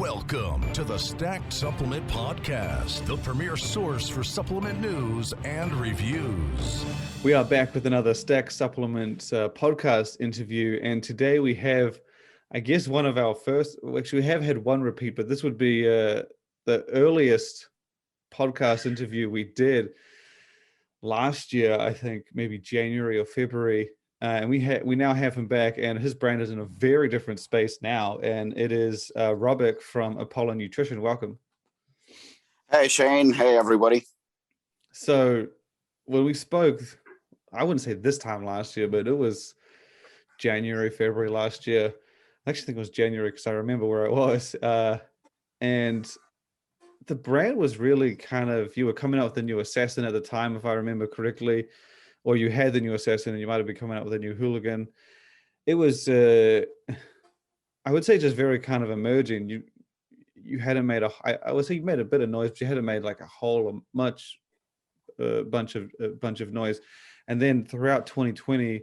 Welcome to the Stack Supplement Podcast, the premier source for supplement news and reviews. We are back with another Stack Supplement podcast interview, and today we have, I guess, one of our first. Actually, we have had one repeat, but this would be the earliest podcast interview we did last year. I think maybe January or February, and we now have him back, and his brand is in a very different space now, and it is Robert from Apollon Nutrition. Welcome. Hey Shane. Hey everybody. So when we spoke, I wouldn't say this time last year, but it was January, February last year. I actually think it was January because I remember where it was. And the brand was really kind of, you were coming out with the new Assassin at the time, if I remember correctly, or you had the new Assassin and you might have been coming out with a new Hooligan. It was, I would say, just very kind of emerging. You hadn't made I would say you made a bit of noise, but you hadn't made like a whole bunch of noise. And then throughout 2020,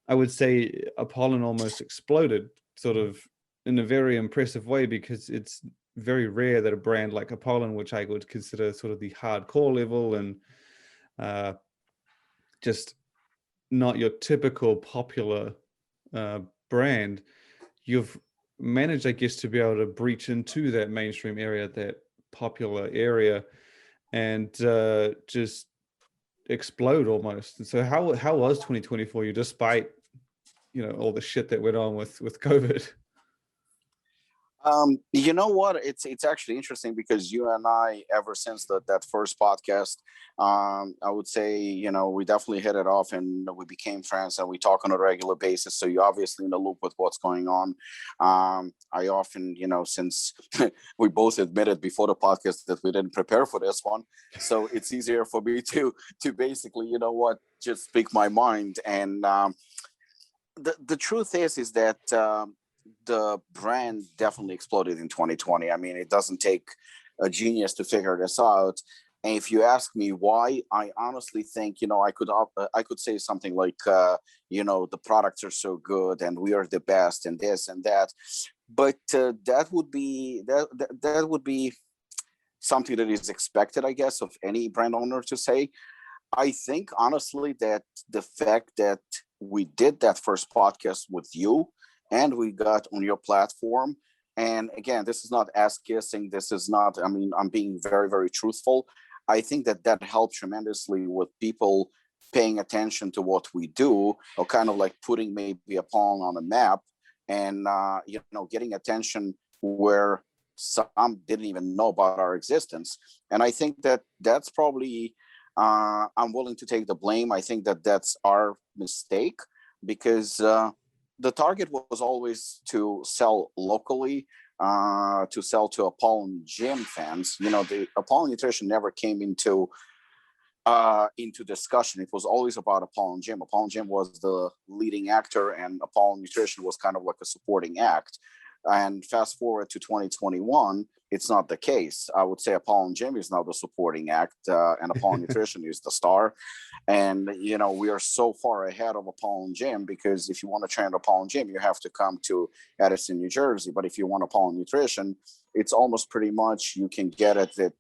I would say Apollon almost exploded, sort of in a very impressive way, because it's very rare that a brand like Apollon, which I would consider sort of the hardcore level and just not your typical popular brand, you've managed, I guess, to be able to breach into that mainstream area, that popular area, and just explode almost. And so how was 2020 for you, despite all the shit that went on with COVID? You know what? It's actually interesting because you and I, ever since that first podcast, I would say, we definitely hit it off and we became friends and we talk on a regular basis. So you're obviously in the loop with what's going on. I often, since we both admitted before the podcast that we didn't prepare for this one, so it's easier for me to basically, just speak my mind. And the truth is that the brand definitely exploded in 2020. I mean, it doesn't take a genius to figure this out. And if you ask me why, I honestly think, I could say something like, the products are so good and we are the best and this and that. But that would be something that is expected, I guess, of any brand owner to say. I think, honestly, that the fact that we did that first podcast with you and we got on your platform, and again, this is not ass kissing. This is not, I'm being very, very truthful. I think that helped tremendously with people paying attention to what we do, or kind of like putting maybe Apollon on the map and, getting attention where some didn't even know about our existence. And I think that's probably, I'm willing to take the blame. I think that's our mistake, because the target was always to sell locally, to sell to Apollon Gym fans. The Apollon Nutrition never came into discussion. It was always about Apollon Gym. Apollon Gym was the leading actor and Apollon Nutrition was kind of like a supporting act. And fast forward to 2021, it's not the case. I would say Apollon Gym is now the supporting act, and Apollon Nutrition is the star. And, we are so far ahead of Apollon Gym, because if you want to train Apollon Gym, you have to come to Edison, New Jersey. But if you want Apollon Nutrition, it's almost pretty much you can get it at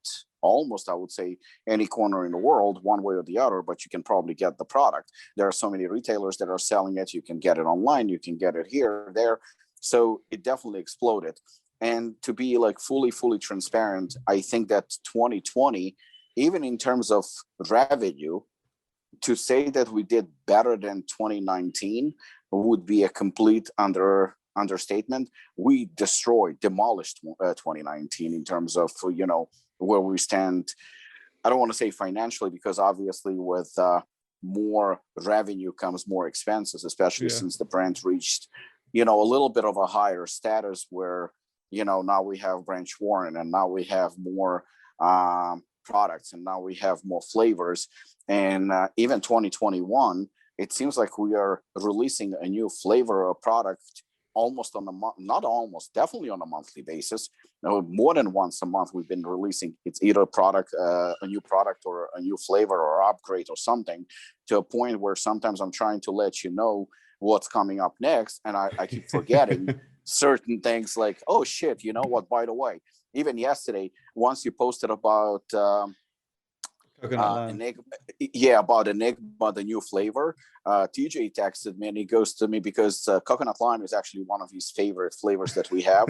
almost, I would say, any corner in the world, one way or the other, but you can probably get the product. There are so many retailers that are selling it. You can get it online. You can get it here, there. So it definitely exploded. And to be like fully transparent, I think that 2020, even in terms of revenue, to say that we did better than 2019 would be a complete understatement. We demolished 2019 in terms of, where we stand. I don't want to say financially, because obviously with more revenue comes more expenses, especially since the brand reached a little bit of a higher status where, now we have Branch Warren and now we have more products and now we have more flavors. And even 2021, it seems like we are releasing a new flavor or product almost on a month, not almost, definitely on a monthly basis. More than once a month we've been releasing. It's either a new product or a new flavor or upgrade or something, to a point where sometimes I'm trying to let you know what's coming up next and I keep forgetting. certain things like, oh shit, you know what, by the way, even yesterday, once you posted about Coconut lime. Enigma, yeah, about Enigma, the new flavor. TJ texted me and he goes to me because coconut lime is actually one of his favorite flavors that we have,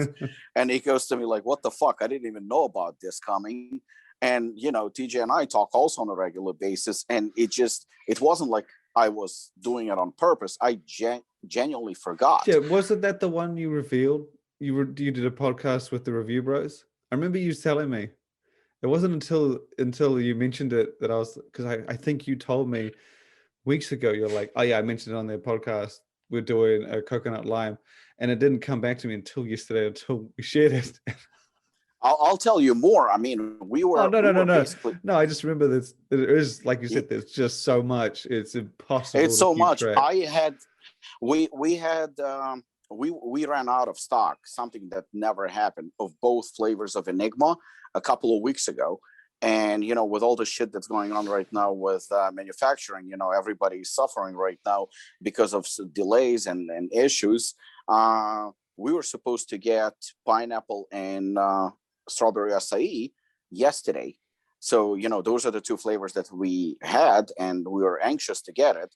and he goes to me like, "What the fuck? I didn't even know about this coming." And you know, TJ and I talk also on a regular basis, and it wasn't like I was doing it on purpose. I genuinely forgot. Yeah, wasn't that the one you revealed? You did a podcast with the Review Bros. I remember you telling me. It wasn't until you mentioned it that I was, because I think you told me weeks ago, you're like, oh yeah, I mentioned it on their podcast. We're doing a coconut lime, and it didn't come back to me until yesterday, until we shared it. I'll tell you more. I mean, we were. Oh no. Basically... No, I just remember this. There is, like you said, there's just so much. It's impossible. It's so keep much. track. We ran out of stock, something that never happened, of both flavors of Enigma a couple of weeks ago. And, you know, with all the shit that's going on right now with manufacturing, you know, everybody's suffering right now because of delays and issues. We were supposed to get pineapple and strawberry acai yesterday. So, you know, those are the two flavors that we had, and we were anxious to get it.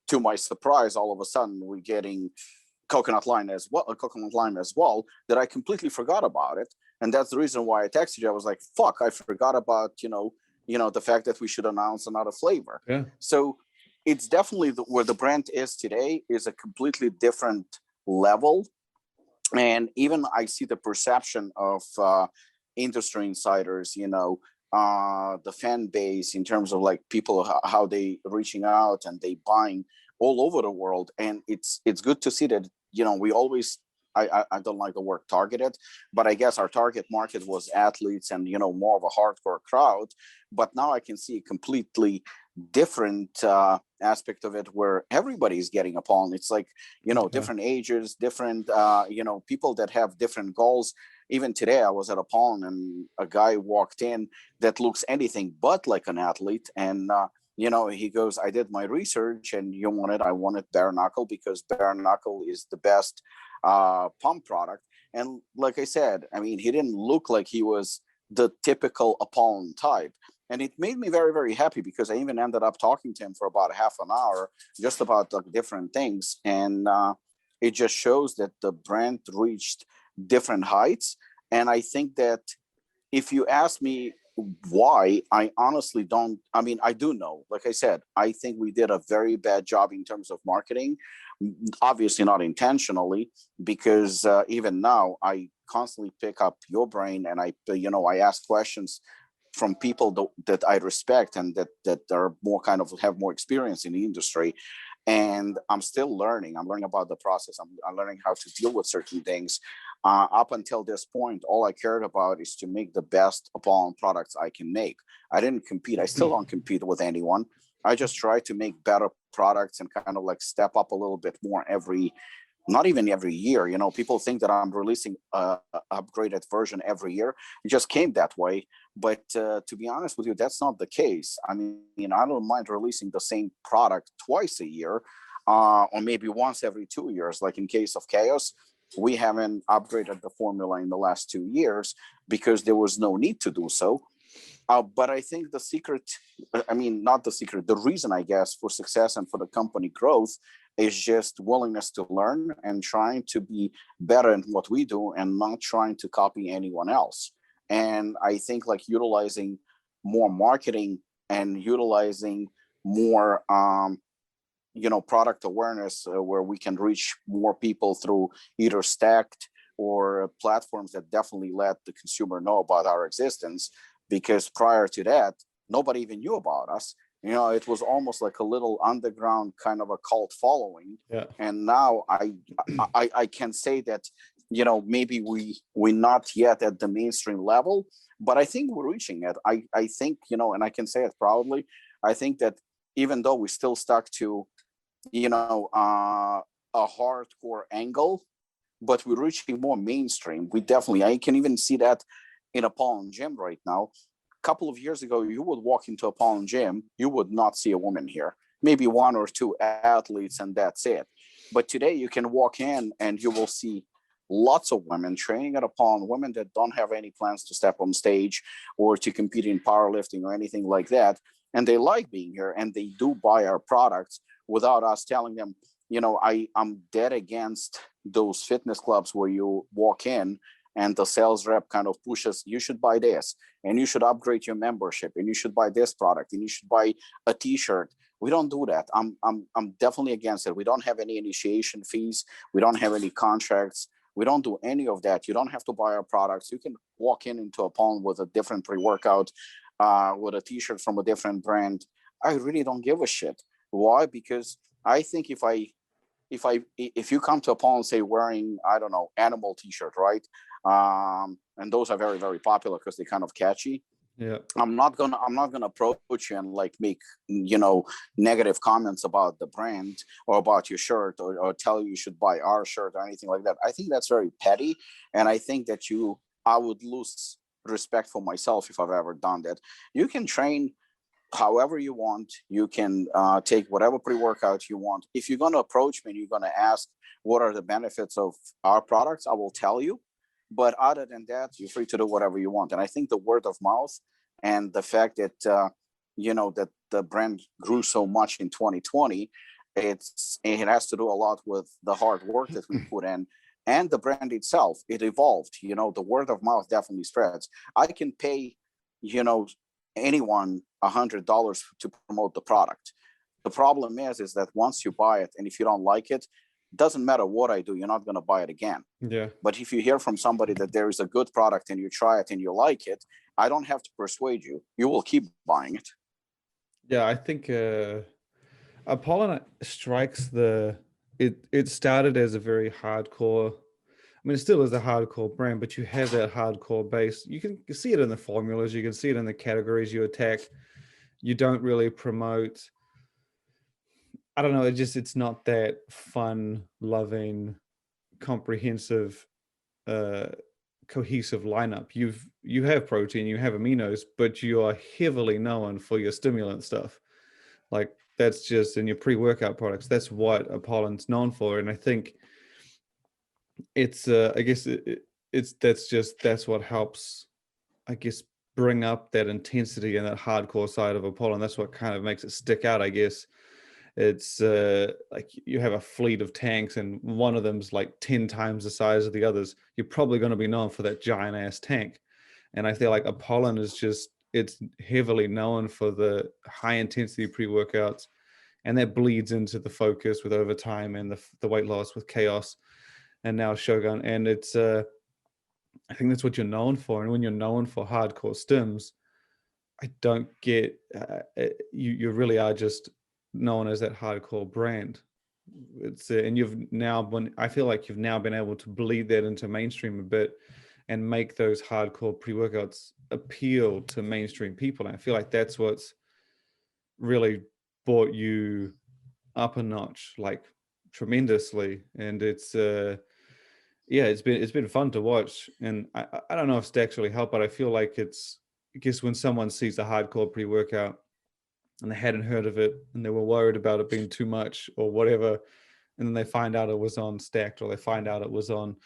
To my surprise, all of a sudden we're getting coconut lime as well, that I completely forgot about it. And that's the reason why I texted you. I was like, fuck, I forgot about, you know, the fact that we should announce another flavor. Yeah. So it's definitely where the brand is today is a completely different level. And even I see the perception of industry insiders, you know, the fan base in terms of like people, how they reaching out and they buying all over the world. And it's good to see that, you know, we always, I don't like the word targeted, but I guess our target market was athletes and, you know, more of a hardcore crowd. But now I can see a completely different aspect of it where everybody's getting Apollon. It's like, you know, different ages, different, you know, people that have different goals. Even today I was at Apollon and a guy walked in that looks anything but like an athlete. And, you know, he goes, I did my research and I wanted bare knuckle because bare knuckle is the best pump product. And like I said, I mean, he didn't look like he was the typical Apollon type. And it made me very, very happy because I even ended up talking to him for about half an hour just about like different things. And it just shows that the brand reached different heights. And I think that if you ask me why, I honestly don't, I mean, I do know, like I said, I think we did a very bad job in terms of marketing, obviously not intentionally, because even now I constantly pick up your brain and I ask questions from people that I respect and that are more kind of have more experience in the industry. And I'm still learning. I'm learning about the process. I'm learning how to deal with certain things. Up until this point, all I cared about is to make the best Apollon products I can make. I didn't compete. I still don't compete with anyone. I just try to make better products and kind of like step up a little bit more not even every year. You know, people think that I'm releasing a upgraded version every year. It just came that way. But to be honest with you, that's not the case. I mean, I don't mind releasing the same product twice a year, or maybe once every 2 years. Like in case of Chaos, we haven't upgraded the formula in the last 2 years because there was no need to do so. But I think the reason, I guess, for success and for the company growth is just willingness to learn and trying to be better in what we do and not trying to copy anyone else. And I think like utilizing more marketing and utilizing more, product awareness where we can reach more people through either Stacked or platforms that definitely let the consumer know about our existence. Because prior to that, nobody even knew about us. You know, it was almost like a little underground kind of a cult following. Yeah. And now I can say that, you know, maybe we're not yet at the mainstream level, but I think we're reaching it. I think, you know, and I can say it proudly, I think that even though we still stuck to, you know, a hardcore angle, but we're reaching more mainstream. I can even see that in Apollon Gym right now. A couple of years ago, you would walk into Apollon Gym, you would not see a woman here, maybe one or two athletes, and that's it. But today you can walk in and you will see lots of women training at Apollon, women that don't have any plans to step on stage or to compete in powerlifting or anything like that. And they like being here, and they do buy our products without us telling them, I'm dead against those fitness clubs where you walk in and the sales rep kind of pushes, you should buy this, and you should upgrade your membership, and you should buy this product, and you should buy a t-shirt. We don't do that. I'm definitely against it. We don't have any initiation fees. We don't have any contracts. We don't do any of that. You don't have to buy our products. You can walk into Apollon with a different pre-workout, with a t-shirt from a different brand. I really don't give a shit. Why? Because I think if you come to Apollon, say wearing, I don't know, animal t-shirt, right? And those are very, very popular because they're kind of catchy. Yeah. I'm not gonna approach you and like make negative comments about the brand or about your shirt, or tell you should buy our shirt or anything like that. I think that's very petty, and I think that I would lose respect for myself if I've ever done that. You can train however you want. You can take whatever pre-workout you want. If you're going to approach me and you're going to ask what are the benefits of our products, I will tell you. But other than that, you're free to do whatever you want. And I think the word of mouth and the fact that that the brand grew so much in 2020, it has to do a lot with the hard work that we put in. And the brand itself, it evolved. The word of mouth definitely spreads. I can pay, anyone $100 to promote the product. The problem is that once you buy it, and if you don't like it, doesn't matter what I do, you're not going to buy it again. Yeah. But if you hear from somebody that there is a good product and you try it and you like it, I don't have to persuade you. You will keep buying it. Yeah, I think Apollon strikes it started as a very hardcore. I mean, it still is a hardcore brand, but you have that hardcore base. You can see it in the formulas. You can see it in the categories you attack. You don't really promote. I don't know. It's not that fun, loving, comprehensive, cohesive lineup. You have protein, you have aminos, but you are heavily known for your stimulant stuff. Like that's just in your pre-workout products. That's what Apollon's known for, and I think it's I guess that's what helps, I guess, bring up that intensity and that hardcore side of Apollon. That's what kind of makes it stick out, I guess. It's like you have a fleet of tanks and one of them's like 10 times the size of the others. You're probably going to be known for that giant ass tank. And I feel like Apollon it's heavily known for the high intensity pre-workouts, and that bleeds into the focus with overtime and the weight loss with chaos and now Shogun. And it's I think that's what you're known for. And when you're known for hardcore stims, I don't get you really are just known as that hardcore brand. It's and I feel like you've now been able to bleed that into mainstream a bit and make those hardcore pre-workouts appeal to mainstream people. And I feel like that's what's really brought you up a notch, like tremendously. And it's it's been fun to watch. And I don't know if Stacks really help, but I feel like I guess when someone sees a hardcore pre-workout and they hadn't heard of it and they were worried about it being too much or whatever, and then they find out it was on Stacked, or they find out it was on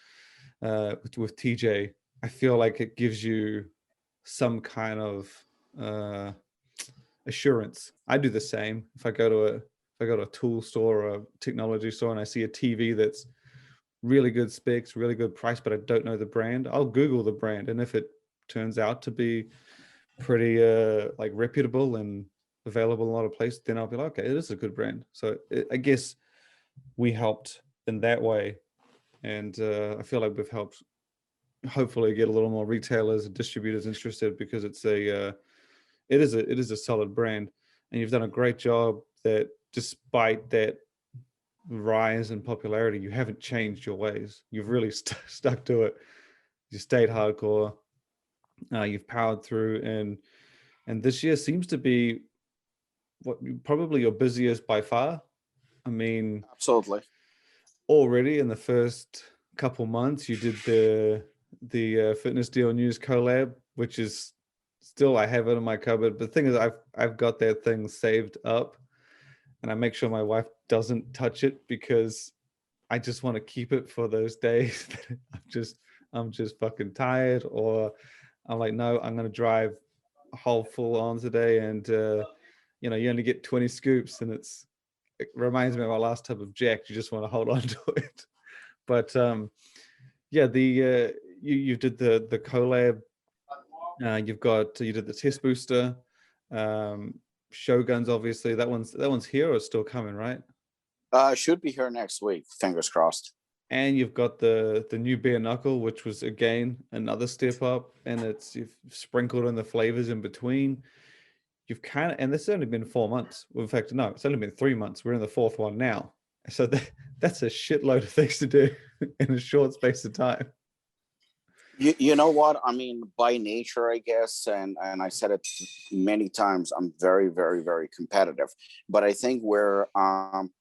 with TJ, I feel like it gives you some kind of assurance. I do the same. If I go to a tool store or a technology store and I see a TV that's really good specs, really good price, but I don't know the brand, I'll Google the brand, and if it turns out to be pretty like reputable and available in a lot of places, then I'll be like, okay, it is a good brand. So I guess we helped in that way, and I feel like we've helped hopefully get a little more retailers and distributors interested, because it is a solid brand, and you've done a great job that despite that rise in popularity, you haven't changed your ways. You've really stuck to it. You stayed hardcore. You've powered through, and this year seems to be probably your busiest by far. I mean, absolutely. Already in the first couple months, you did the Fitness Deal News collab, which is still, I have it in my cupboard. But the thing is, I've got that thing saved up, and I make sure my wife doesn't touch it, because I just want to keep it for those days that I'm just fucking tired, or I'm like, no, I'm gonna drive a whole full on today, and you know, you only get 20 scoops, and it reminds me of our last tub of Jack. You just want to hold on to it. But yeah, you did the collab. You did the test booster, Shoguns. Obviously, that one's here or still coming, right? Should be here next week. Fingers crossed. And you've got the new bare knuckle, which was again another step up, and you've sprinkled in the flavors in between. You've kind of, and this has only been 4 months. Well, in fact, no, it's only been 3 months. We're in the fourth one now, so that's a shitload of things to do in a short space of time. You know what? I mean, by nature, I guess, and I said it many times, I'm very, very, very competitive. But I think where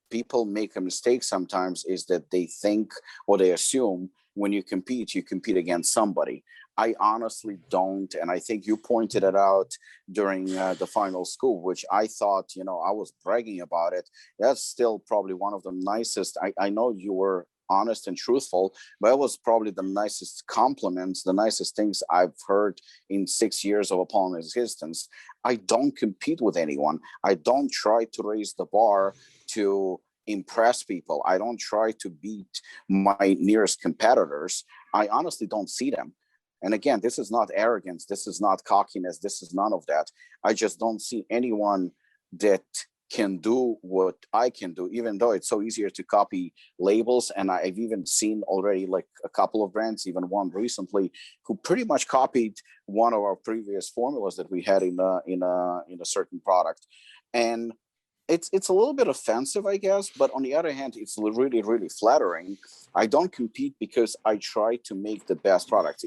people make a mistake sometimes is that they think or they assume when you compete against somebody. I honestly don't. And I think you pointed it out during the final scoop, which I thought, you know, I was bragging about it. That's still probably one of the nicest. I know you were honest and truthful, but it was probably the nicest compliments, the nicest things I've heard in 6 years of Apollon existence. I don't compete with anyone. I don't try to raise the bar to impress people. I don't try to beat my nearest competitors. I honestly don't see them. And again, this is not arrogance. This is not cockiness. This is none of that. I just don't see anyone that can do what I can do, even though it's so easier to copy labels. And I've even seen already like a couple of brands, even one recently, who pretty much copied one of our previous formulas that we had in a certain product. And it's a little bit offensive, I guess, but on the other hand, it's really, really flattering. I don't compete because I try to make the best products.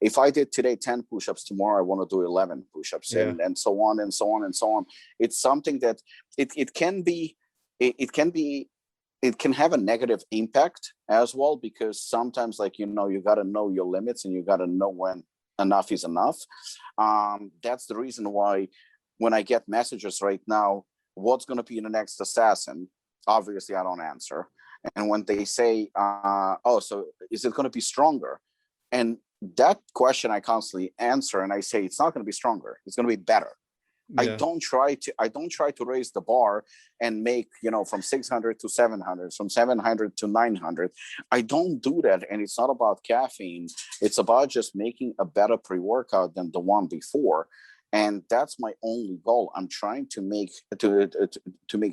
If I did today 10 push-ups, tomorrow I want to do 11 push-ups, Yeah. and so on and so on and so on. It's something that it can have a negative impact as well, because sometimes, like, you know, you got to know your limits and you got to know when enough is enough. That's the reason why when I get messages right now, what's going to be the next assassin? Obviously, I don't answer. And when they say, oh, so is it going to be stronger? And that question I constantly answer, and I say, it's not going to be stronger. It's going to be better. Yeah. I don't try to raise the bar and make, you know, from 600 to 700, from 700 to 900. I don't do that. And it's not about caffeine. It's about just making a better pre-workout than the one before. And that's my only goal. I'm trying to make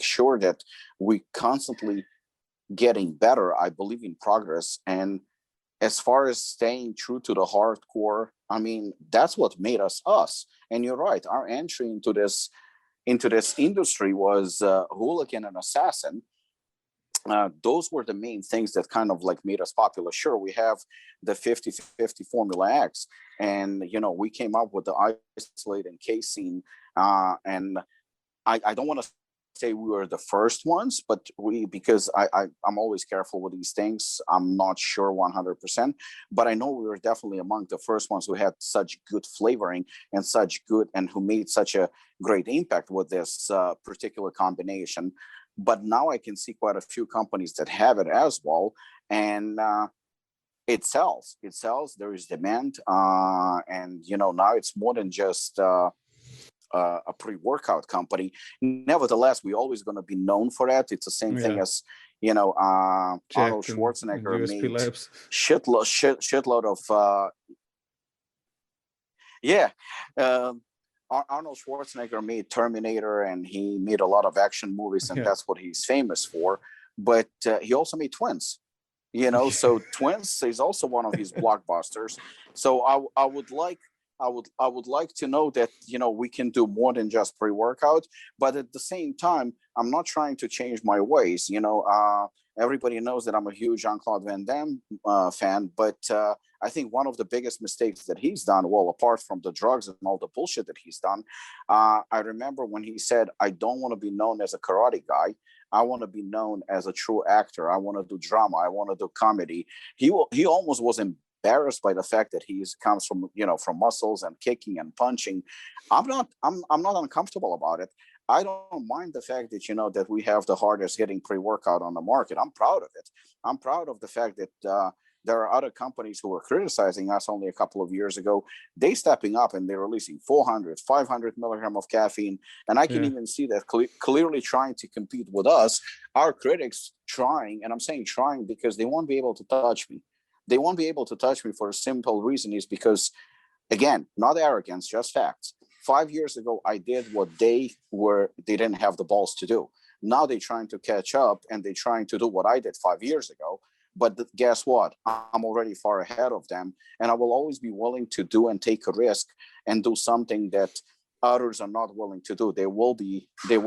sure that we constantly getting better. I believe in progress. And as far as staying true to the hardcore, I mean, that's what made us us. And you're right. Our entry into this industry was hooligan and assassin. Those were the main things that kind of like made us popular. Sure, we have the 50-50 Formula X, and you know, we came up with the isolate and casein, and I don't want to say we were the first ones, but because I'm always careful with these things. I'm not sure 100%, but I know we were definitely among the first ones who had such good flavoring and who made such a great impact with this particular combination. But now I can see quite a few companies that have it as well, and it sells. There is demand, and you know, now it's more than just a pre-workout company. Nevertheless, we're always going to be known for that. It's the same thing as, you know, Arnold Schwarzenegger made shitload of Arnold Schwarzenegger made Terminator, and he made a lot of action movies, and that's what he's famous for. But he also made Twins, you know. So Twins is also one of his blockbusters. So I would like to know that, you know, we can do more than just pre-workout, but at the same time, I'm not trying to change my ways. You know, everybody knows that I'm a huge Jean-Claude Van Damme fan, but I think one of the biggest mistakes that he's done, well, apart from the drugs and all the bullshit that he's done, I remember when he said, I don't want to be known as a karate guy. I want to be known as a true actor. I want to do drama. I want to do comedy. He almost was embarrassed by the fact that he comes from, you know, from muscles and kicking and punching. I'm not uncomfortable about it. I don't mind the fact that, that we have the hardest hitting pre-workout on the market. I'm proud of it. I'm proud of the fact that there are other companies who were criticizing us only a couple of years ago. They stepping up and they're releasing 400, 500 milligram of caffeine. And I can even see that clearly trying to compete with us. Our critics trying, and I'm saying trying because they won't be able to touch me. They won't be able to touch me for a simple reason is because, again, not arrogance, just facts. 5 years ago, I did what they didn't have the balls to do. Now they're trying to catch up and they're trying to do what I did 5 years ago. But guess what? I'm already far ahead of them. And I will always be willing to do and take a risk and do something that others are not willing to do. They will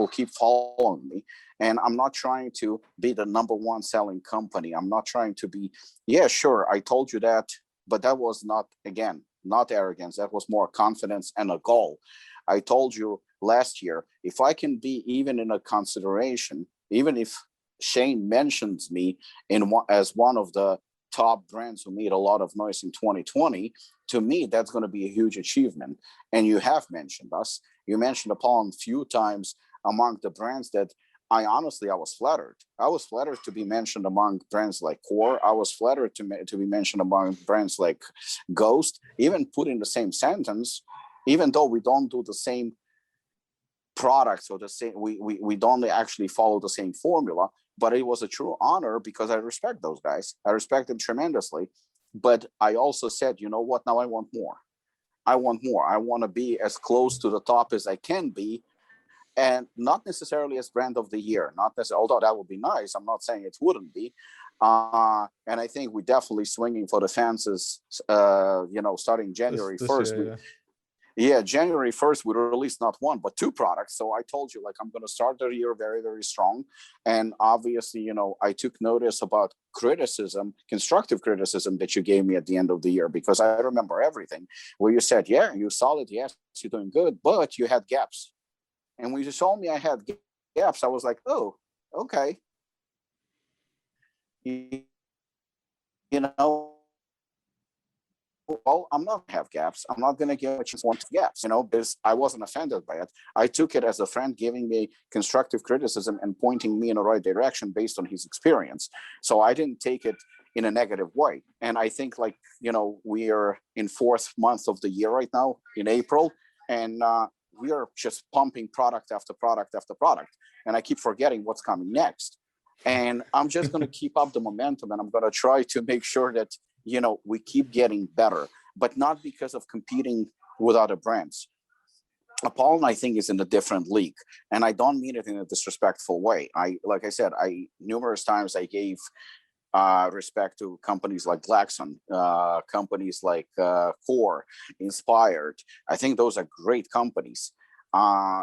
keep following me. And I'm not trying to be the number one selling company. I'm not trying to be, yeah, sure, I told you that, but that was not, again, not arrogance. That was more confidence and a goal. I told you last year, if I can be even in a consideration, even if Shane mentions me as one of the top brands who made a lot of noise in 2020, to me, that's going to be a huge achievement. And you have mentioned us. You mentioned Apollon a few times among the brands that I was flattered. I was flattered to be mentioned among brands like Core. I was flattered to be mentioned among brands like Ghost, even put in the same sentence, even though we don't do the same products or the same, we don't actually follow the same formula, but it was a true honor because I respect those guys. I respect them tremendously. But I also said, you know what, now I want more. I want more. I want to be as close to the top as I can be. And not necessarily as brand of the year, not necessarily, although that would be nice. I'm not saying it wouldn't be. And I think we're definitely swinging for the fences, starting January 1st. January 1st, we released not one, but two products. So I told you, I'm going to start the year very, very strong. And obviously, I took notice about constructive criticism that you gave me at the end of the year, because I remember everything where you said, yeah, you're solid. Yes, you're doing good, but you had gaps. And when you told me I had gaps, I was like, oh, okay. Well, I'm not going to have gaps. I'm not going to give a chance one gaps, because I wasn't offended by it. I took it as a friend giving me constructive criticism and pointing me in the right direction based on his experience. So I didn't take it in a negative way. And I think we are in 4th month of the year right now in April, and we are just pumping product after product after product. And I keep forgetting what's coming next. And I'm just going to keep up the momentum, and I'm going to try to make sure that, we keep getting better, but not because of competing with other brands. Apollon, I think, is in a different league, and I don't mean it in a disrespectful way. Like I said, numerous times I gave respect to companies like Glaxon, companies like Core, Inspired. I think those are great companies.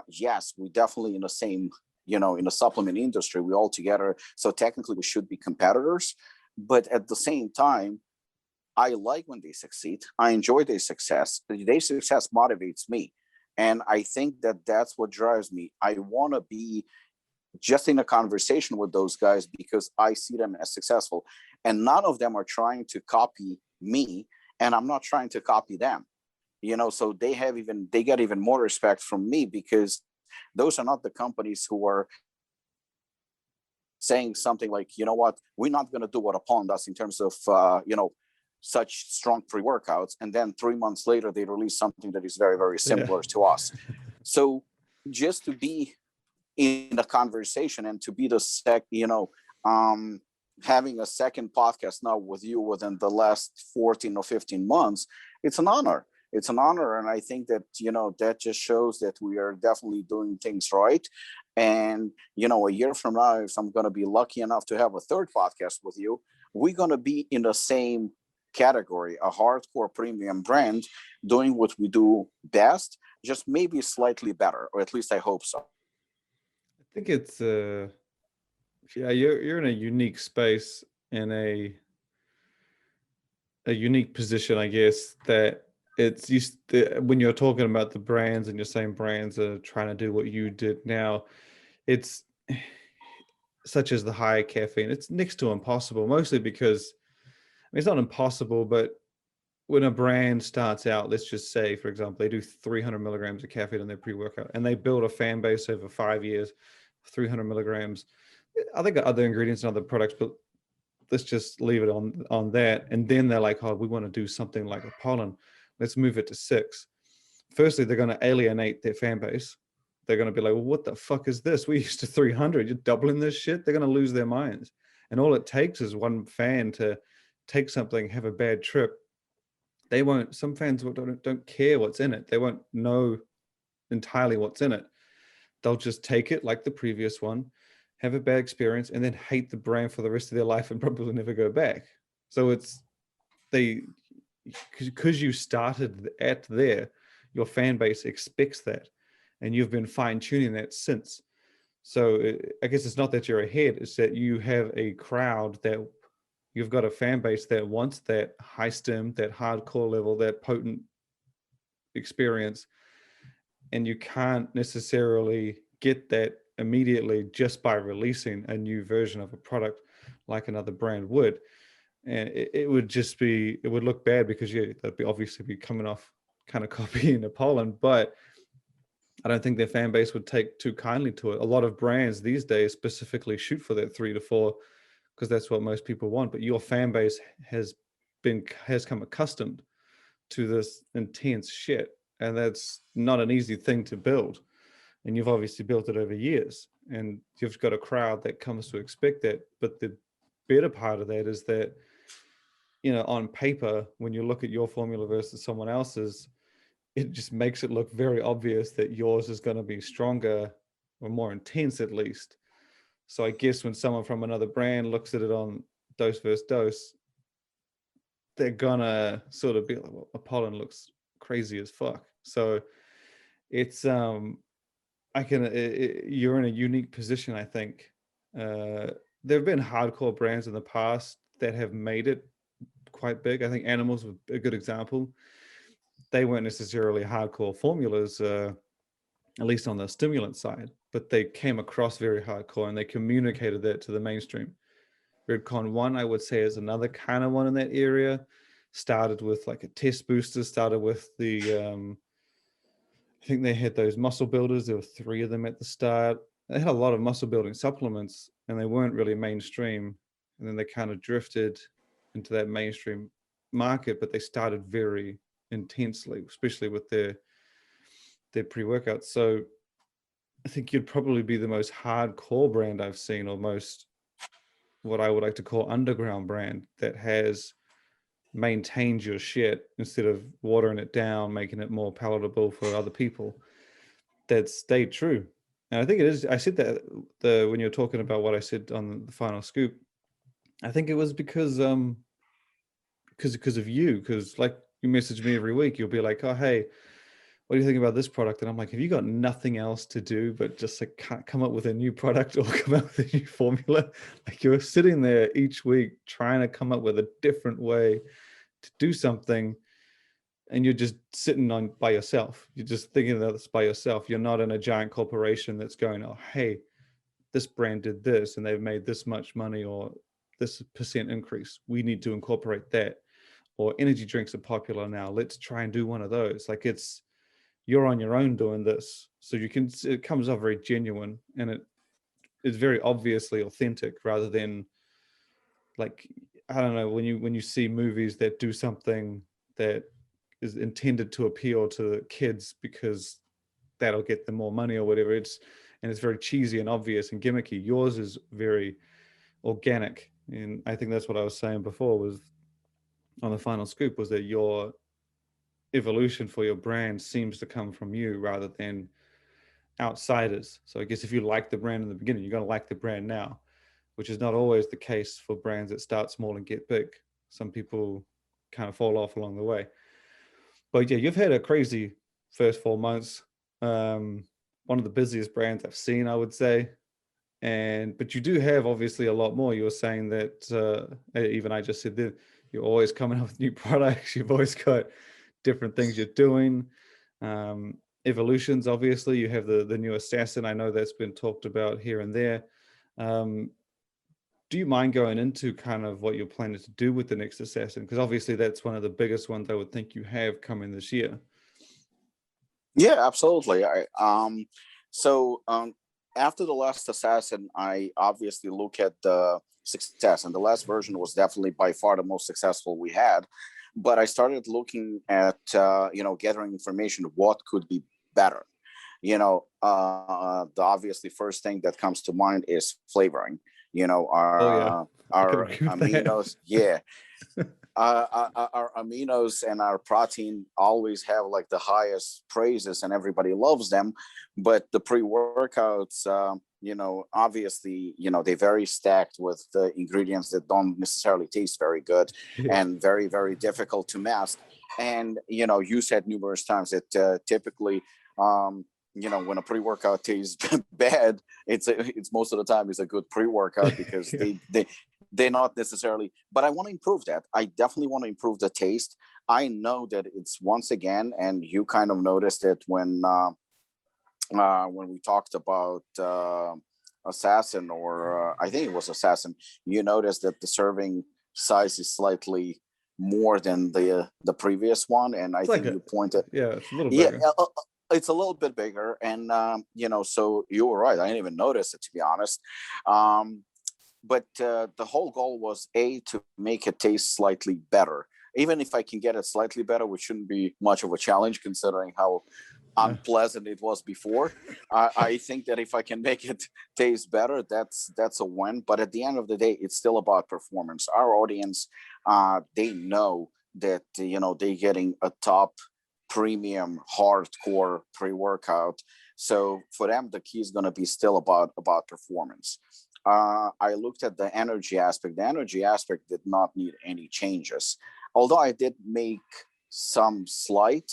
Yes, we definitely in the same, in the supplement industry, we all together. So technically we should be competitors, but at the same time, I like when they succeed. I enjoy their success. Their success motivates me. And I think that that's what drives me. I want to be just in a conversation with those guys because I see them as successful. And none of them are trying to copy me, and I'm not trying to copy them. So they get even more respect from me, because those are not the companies who are saying something like, you know what, we're not going to do what Apollon does in terms of, such strong pre-workouts. And then 3 months later, they release something that is very, very similar to us. So just to be in a conversation and to be having a second podcast now with you within the last 14 or 15 months, it's an honor. It's an honor. And I think that, that just shows that we are definitely doing things right. And, a year from now, if I'm going to be lucky enough to have a third podcast with you, we're going to be in the same category, a hardcore premium brand doing what we do best, just maybe slightly better, or at least I hope so. I think it's you're in a unique space, in a unique position, I guess, that it's when you're talking about the brands and you're saying brands are trying to do what you did now, it's such as the high caffeine, it's next to impossible, mostly because it's not impossible, but when a brand starts out, let's just say, for example, they do 300 milligrams of caffeine in their pre-workout, and they build a fan base over 5 years, 300 milligrams. I think other ingredients and other products, but let's just leave it on that. And then they're like, oh, we want to do something like Apollon. Let's move it to 6. Firstly, they're going to alienate their fan base. They're going to be like, well, what the fuck is this? We used to 300. You're doubling this shit. They're going to lose their minds. And all it takes is one fan to take something, have a bad trip. They won't, some fans don't care what's in it. They won't know entirely what's in it. They'll just take it like the previous one, have a bad experience, and then hate the brand for the rest of their life and probably never go back. So it's, because you started at there, your fan base expects that, and you've been fine tuning that since. So I guess it's not that you're ahead, it's that you have a crowd that you've got a fan base that wants that high stim, that hardcore level, that potent experience. And you can't necessarily get that immediately just by releasing a new version of a product like another brand would. And it would just be, it would look bad because that'd be obviously be coming off kind of copying Apollon, but I don't think their fan base would take too kindly to it. A lot of brands these days specifically shoot for that 3 to 4 because that's what most people want. But your fan base has come accustomed to this intense shit, and that's not an easy thing to build. And you've obviously built it over years, and you've got a crowd that comes to expect that. But the better part of that is that, you know, on paper, when you look at your formula versus someone else's, it just makes it look very obvious that yours is going to be stronger or more intense at least. So I guess when someone from another brand looks at it on dose versus dose, they're gonna sort of be like, well, Apollon looks crazy as fuck. So it's you're in a unique position, I think. There have been hardcore brands in the past that have made it quite big. I think Animals was a good example. They weren't necessarily hardcore formulas, at least on the stimulant side, but they came across very hardcore and they communicated that to the mainstream. Redcon 1, I would say, is another kind of one in that area. Started with like a test booster, started with the, I think they had those muscle builders. There were 3 of them at the start. They had a lot of muscle building supplements and they weren't really mainstream. And then they kind of drifted into that mainstream market, but they started very intensely, especially with their pre-workouts. So I think you'd probably be the most hardcore brand I've seen, or most what I would like to call underground brand that has maintained your shit instead of watering it down, making it more palatable for other people. That stayed true. And I think it is, I said that when you're talking about what I said on the final scoop, I think it was because of you, because like you message me every week, you'll be like, oh, hey, what do you think about this product? And I'm like, have you got nothing else to do but just like come up with a new product or come up with a new formula? Like you're sitting there each week trying to come up with a different way to do something, and you're just sitting by yourself. You're just thinking about this by yourself. You're not in a giant corporation that's going, oh, hey, this brand did this and they've made this much money, or this % increase. We need to incorporate that. Or energy drinks are popular now. Let's try and do one of those. Like you're on your own doing this. So it comes off very genuine, and it is very obviously authentic, rather than like, I don't know, when you see movies that do something that is intended to appeal to kids because that'll get them more money or whatever. It's very cheesy and obvious and gimmicky. Yours is very organic. And I think that's what I was saying before, was on the final scoop, was that your evolution for your brand seems to come from you rather than outsiders. So I guess if you like the brand in the beginning, you're going to like the brand now, which is not always the case for brands that start small and get big. Some people kind of fall off along the way. But yeah, you've had a crazy first 4 months. One of the busiest brands I've seen, I would say. But you do have obviously a lot more. You were saying that, even I just said that, you're always coming up with new products. You've always got different things you're doing. Evolutions, obviously, you have the new Assassin. I know that's been talked about here and there. do you mind going into kind of what you're planning to do with the next assassin? Because obviously that's one of the biggest ones I would think you have coming this year. Yeah, absolutely. After the last assassin, I obviously look at the success, and the last version was definitely by far the most successful we had. But I started looking at gathering information what could be better. The obviously first thing that comes to mind is flavoring. Our aminos, yeah. Our aminos and our protein always have like the highest praises and everybody loves them, but the pre-workouts obviously they're very stacked with the ingredients that don't necessarily taste very good and very, very difficult to mask. And you said numerous times that typically when a pre-workout tastes bad, it's most of the time is a good pre-workout because they're not necessarily, but I want to improve that. I definitely want to improve the taste. I know that it's, once again, and you kind of noticed it when we talked about Assassin, or I think it was Assassin, you noticed that the serving size is slightly more than the previous one. And I think you pointed, it's a little bigger. It's a little bit bigger. And, so you were right. I didn't even notice it, to be honest. But the whole goal was to make it taste slightly better. Even if I can get it slightly better, which shouldn't be much of a challenge considering how unpleasant it was before. I think that if I can make it taste better, that's a win. But at the end of the day, it's still about performance. Our audience, they know that they're getting a top premium hardcore pre-workout. So for them, the key is going to be still about performance. I looked at the energy aspect. The energy aspect did not need any changes, although I did make some slight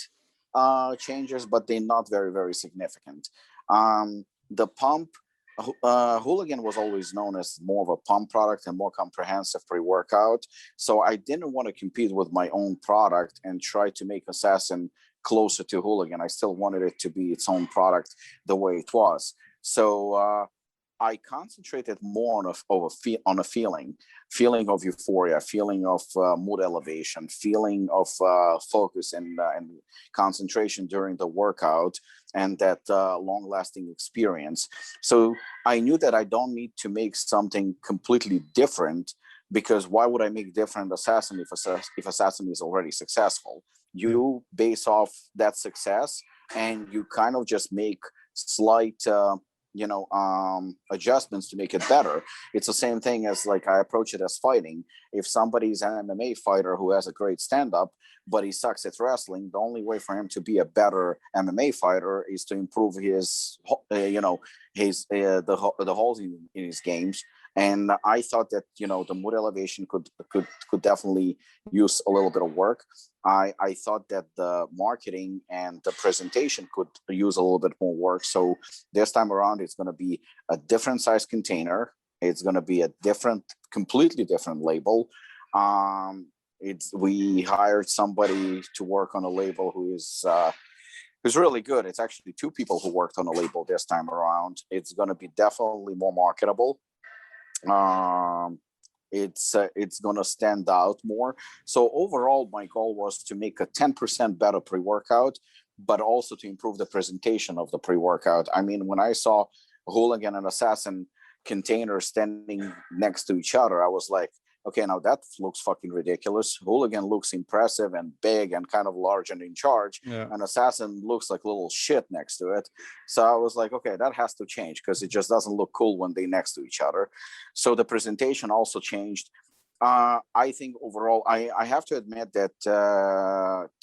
changes, but they're not very, very significant. The pump, Hooligan was always known as more of a pump product and more comprehensive pre-workout. So I didn't want to compete with my own product and try to make Assassin closer to Hooligan. I still wanted it to be its own product the way it was. So I concentrated more on a feeling of euphoria, feeling of mood elevation, feeling of focus and concentration during the workout, and that long-lasting experience. So I knew that I don't need to make something completely different, because why would I make different Assassin if Assassin is already successful? You base off that success and you kind of just make slight adjustments to make it better. It's the same thing as, like, I approach it as fighting. If somebody's an MMA fighter who has a great stand-up, but he sucks at wrestling, the only way for him to be a better MMA fighter is to improve his, the holes in his games. And I thought that, the mood elevation could definitely use a little bit of work. I thought that the marketing and the presentation could use a little bit more work. So this time around, it's going to be a different size container. It's going to be a completely different label. We hired somebody to work on a label who's really good. It's actually two people who worked on a label this time around. It's going to be definitely more marketable. It's going to stand out more. So overall, my goal was to make a 10% better pre-workout, but also to improve the presentation of the pre-workout. I mean, when I saw Hooligan and Assassin containers standing next to each other, I was like, okay, now that looks fucking ridiculous. Hooligan looks impressive and big and kind of large and in charge. Yeah. And Assassin looks like little shit next to it. So I was like, okay, that has to change, because it just doesn't look cool when they're next to each other. So the presentation also changed. I think overall, I have to admit that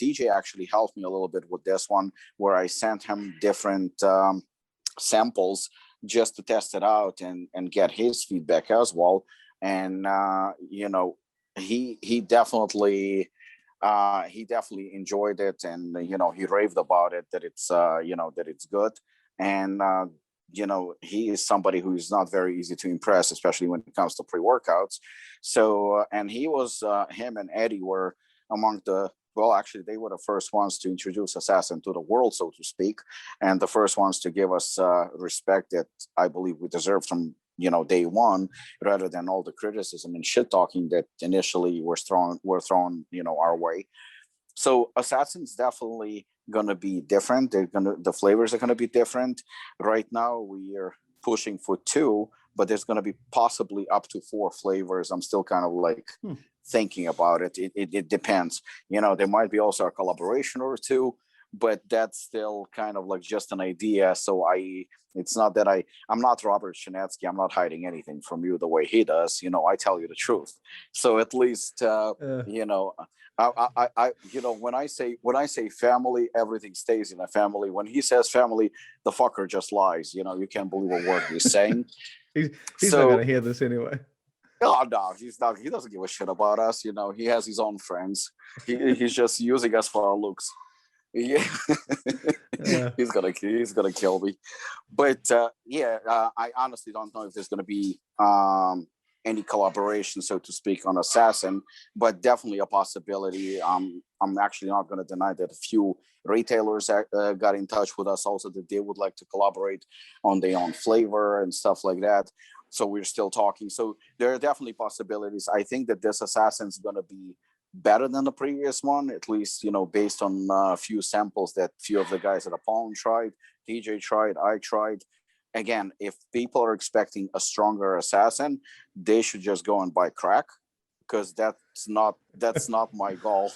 TJ actually helped me a little bit with this one, where I sent him different samples just to test it out and get his feedback as well. And he definitely enjoyed it, and he raved about it, that it's that it's good. And he is somebody who is not very easy to impress, especially when it comes to pre-workouts. So and him and Eddie were among actually, they were the first ones to introduce Assassin to the world, so to speak, and the first ones to give us respect that I believe we deserve from day one, rather than all the criticism and shit talking that initially were thrown our way. So Assassin's definitely gonna be different. The flavors are gonna be different. Right now we are pushing for 2, but there's gonna be possibly up to 4 flavors. I'm still kind of like thinking about it. It depends. There might be also a collaboration or 2, but that's still kind of like just an idea. So it's not that I'm not Robert Chinetsky. I'm not hiding anything from you the way he does. I tell you the truth. So at least when I say family, everything stays in a family. When he says family, the fucker just lies. You can't believe a word he's saying. he's not gonna hear this anyway. Oh no, he's not. He doesn't give a shit about us. He has his own friends. He's just using us for our looks. Yeah, he's gonna kill me. But I honestly don't know if there's gonna be any collaboration, so to speak, on Assassin, but definitely a possibility. I'm actually not going to deny that a few retailers got in touch with us also that they would like to collaborate on their own flavor and stuff like that. So we're still talking. So there are definitely possibilities. I think that this Assassin's going to be better than the previous one, at least, based on a few samples that few of the guys at Apollon tried, TJ tried, I tried. Again, if people are expecting a stronger Assassin, they should just go and buy crack, because that's not my goal.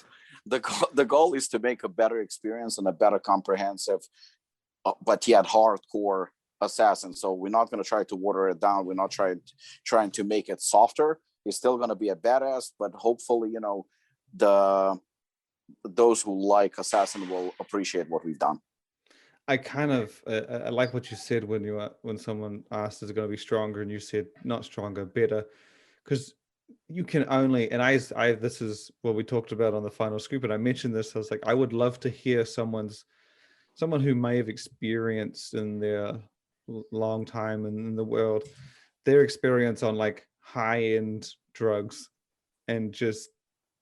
The goal is to make a better experience and a better comprehensive, but yet hardcore Assassin. So we're not going to try to water it down. We're not trying to make it softer. It's still going to be a badass, but hopefully, those who like Assassin will appreciate what we've done. I kind of I like what you said when someone asked, is it going to be stronger, and you said not stronger, better, because you can only, and I this is what we talked about on the final scoop, and I mentioned this. I was like, I would love to hear someone who may have experienced in their long time in the world, their experience on like high-end drugs and just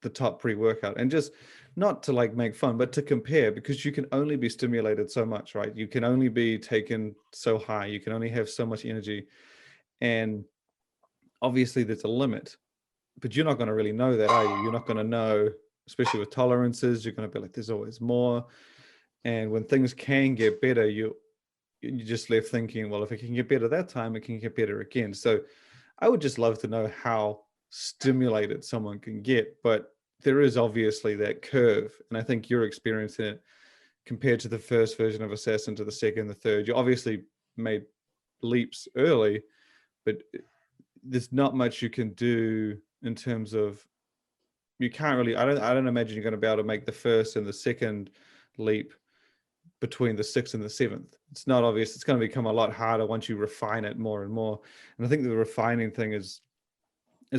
the top pre-workout, and just not to like make fun, but to compare, because you can only be stimulated so much, right? You can only be taken so high. You can only have so much energy. And obviously there's a limit, but you're not going to really know that, are you? You're not going to know, especially with tolerances. You're going to be like, there's always more. And when things can get better, you just left thinking, well, if it can get better that time, it can get better again. So I would just love to know how stimulated someone can get, but there is obviously that curve, and I think you're experiencing it compared to the first version of Assassin to the second, the third. You obviously made leaps early, but there's not much you can do in terms of, you can't really, I don't imagine you're going to be able to make the first and the second leap between the 6th and the 7th. It's not obvious. It's going to become a lot harder once you refine it more and more. And I think the refining thing is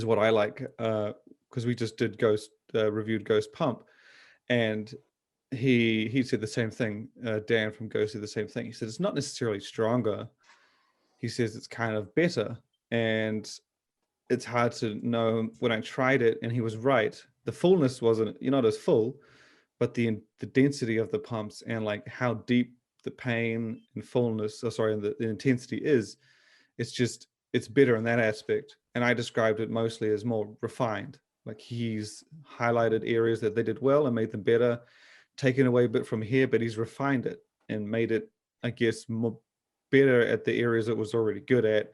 what I like, because we just did reviewed Ghost Pump, and he said the same thing. Dan from Ghost said the same thing. He said it's not necessarily stronger. He says it's kind of better, and it's hard to know. When I tried it, and he was right, the fullness wasn't, you're not as full, but the density of the pumps and like how deep the pain and fullness, and the intensity is, it's better in that aspect. And I described it mostly as more refined. Like he's highlighted areas that they did well and made them better, taken away a bit from here, but he's refined it and made it, I guess, more better at the areas it was already good at,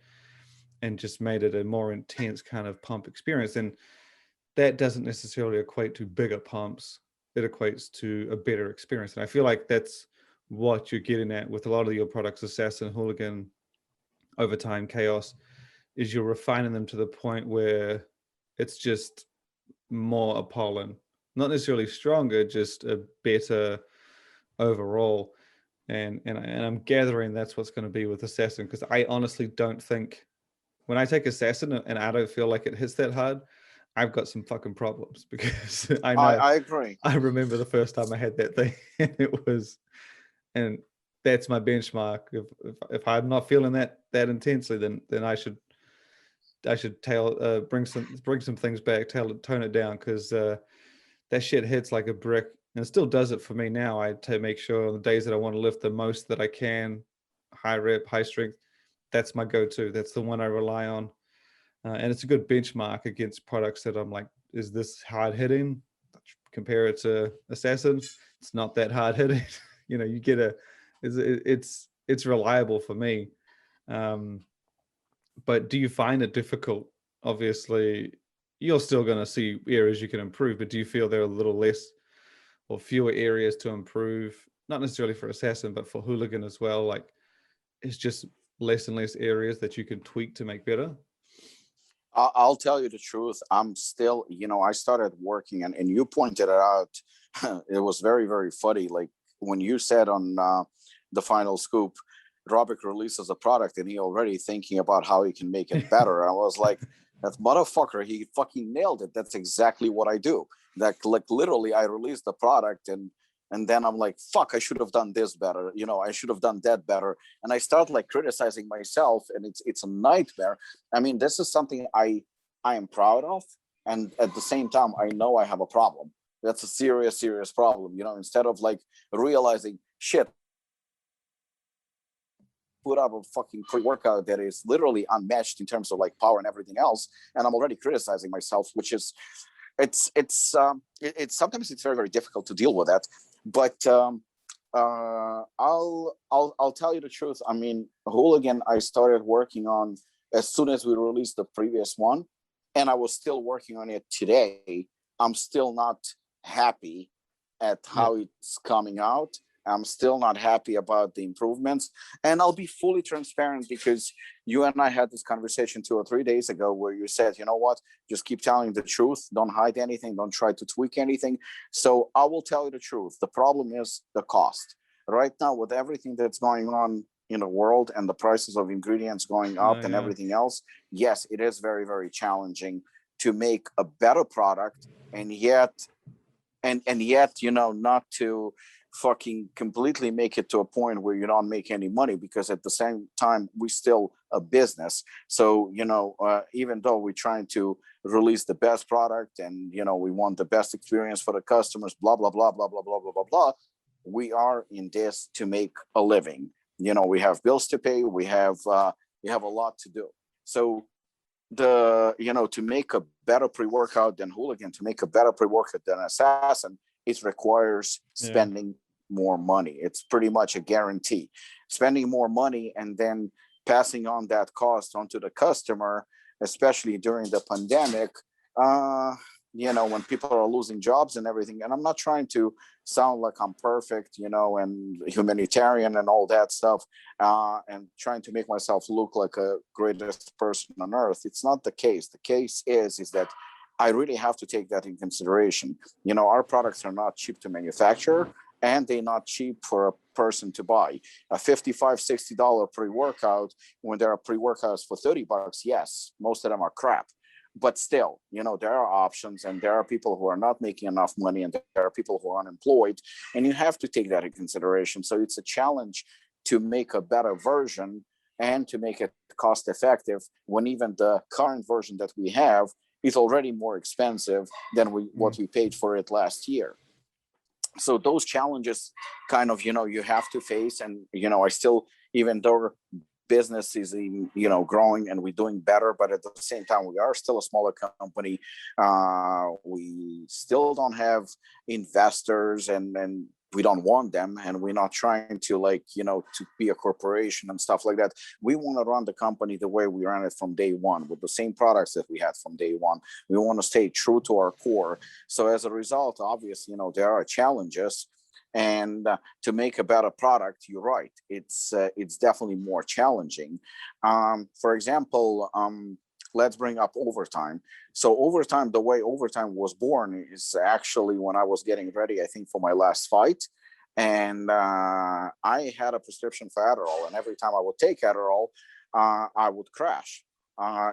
and just made it a more intense kind of pump experience. And that doesn't necessarily equate to bigger pumps. It equates to a better experience. And I feel like that's what you're getting at with a lot of your products, Assassin, Hooligan, Overtime, Chaos, is you're refining them to the point where it's just more Apollon, not necessarily stronger, just a better overall. And I'm gathering that's what's going to be with Assassin, because I honestly don't think, when I take Assassin and I don't feel like it hits that hard, I've got some fucking problems, because I know, I agree. I remember the first time I had that thing, and that's my benchmark. If I'm not feeling that intensely, then I should bring some things back, tone it down, because that shit hits like a brick, and it still does it for me now. I make sure on the days that I want to lift the most that I can, high rep, high strength, that's my go-to. That's the one I rely on. And it's a good benchmark against products that I'm like, is this hard hitting? Compare it to Assassin. It's not that hard hitting. You get it's reliable for me. But do you find it difficult? Obviously, you're still going to see areas you can improve, but do you feel there are a little less or fewer areas to improve? Not necessarily for Assassin, but for Hooligan as well. Like, it's just less and less areas that you can tweak to make better. I'll tell you the truth. I'm still, I started working, and you pointed it out. It was very, very funny. Like when you said on the Final Scoop, Robic releases a product and he already thinking about how he can make it better. I was like, that motherfucker, he fucking nailed it. That's exactly what I do. Like literally, I released the product and then I'm like, fuck, I should have done this better. I should have done that better. And I start like criticizing myself, and it's a nightmare. I mean, this is something I am proud of. And at the same time, I know I have a problem. That's a serious, serious problem. Instead of like realizing, shit, put up a fucking pre-workout that is literally unmatched in terms of like power and everything else. And I'm already criticizing myself, which is, it's sometimes it's very, very difficult to deal with that. But I'll tell you the truth. I mean, Hooligan, I started working on as soon as we released the previous one, and I was still working on it today. I'm still not happy at how it's coming out. I'm still not happy about the improvements, and I'll be fully transparent because you and I had this conversation 2 or 3 days ago where you said, you know what, just keep telling the truth. Don't hide anything. Don't try to tweak anything. So I will tell you the truth. The problem is the cost. Right now, with everything that's going on in the world and the prices of ingredients going up and everything else, yes, it is very, very challenging to make a better product, and yet, not to fucking completely make it to a point where you don't make any money, because at the same time we still a business. So even though we're trying to release the best product and we want the best experience for the customers, blah blah blah blah blah blah blah blah blah, we are in this to make a living. We have bills to pay, we have a lot to do. So to make a better pre-workout than Hooligan, to make a better pre-workout than Assassin, it requires spending more money. It's pretty much a guarantee. Spending more money and then passing on that cost onto the customer, especially during the pandemic, when people are losing jobs and everything. And I'm not trying to sound like I'm perfect, and humanitarian and all that stuff, and trying to make myself look like a greatest person on earth. It's not the case. The case is that I really have to take that in consideration. Our products are not cheap to manufacture, and they're not cheap for a person to buy. A $55, $60 pre-workout, when there are pre-workouts for $30, yes, most of them are crap. But still, there are options, and there are people who are not making enough money, and there are people who are unemployed, and you have to take that in consideration. So it's a challenge to make a better version and to make it cost effective when even the current version that we have is already more expensive than what we paid for it last year. So those challenges kind of, you have to face. And, I still, even though business is, growing and we're doing better, but at the same time, we are still a smaller company. We still don't have investors, and we don't want them, and we're not trying to to be a corporation and stuff like that. We want to run the company the way we ran it from day one, with the same products that we had from day one. We want to stay true to our core. So as a result, obviously, there are challenges, and to make a better product, you're right, it's definitely more challenging. For example, let's bring up overtime. So overtime, the way overtime was born is actually when I was getting ready, I think, for my last fight. And I had a prescription for Adderall. And every time I would take Adderall, I would crash.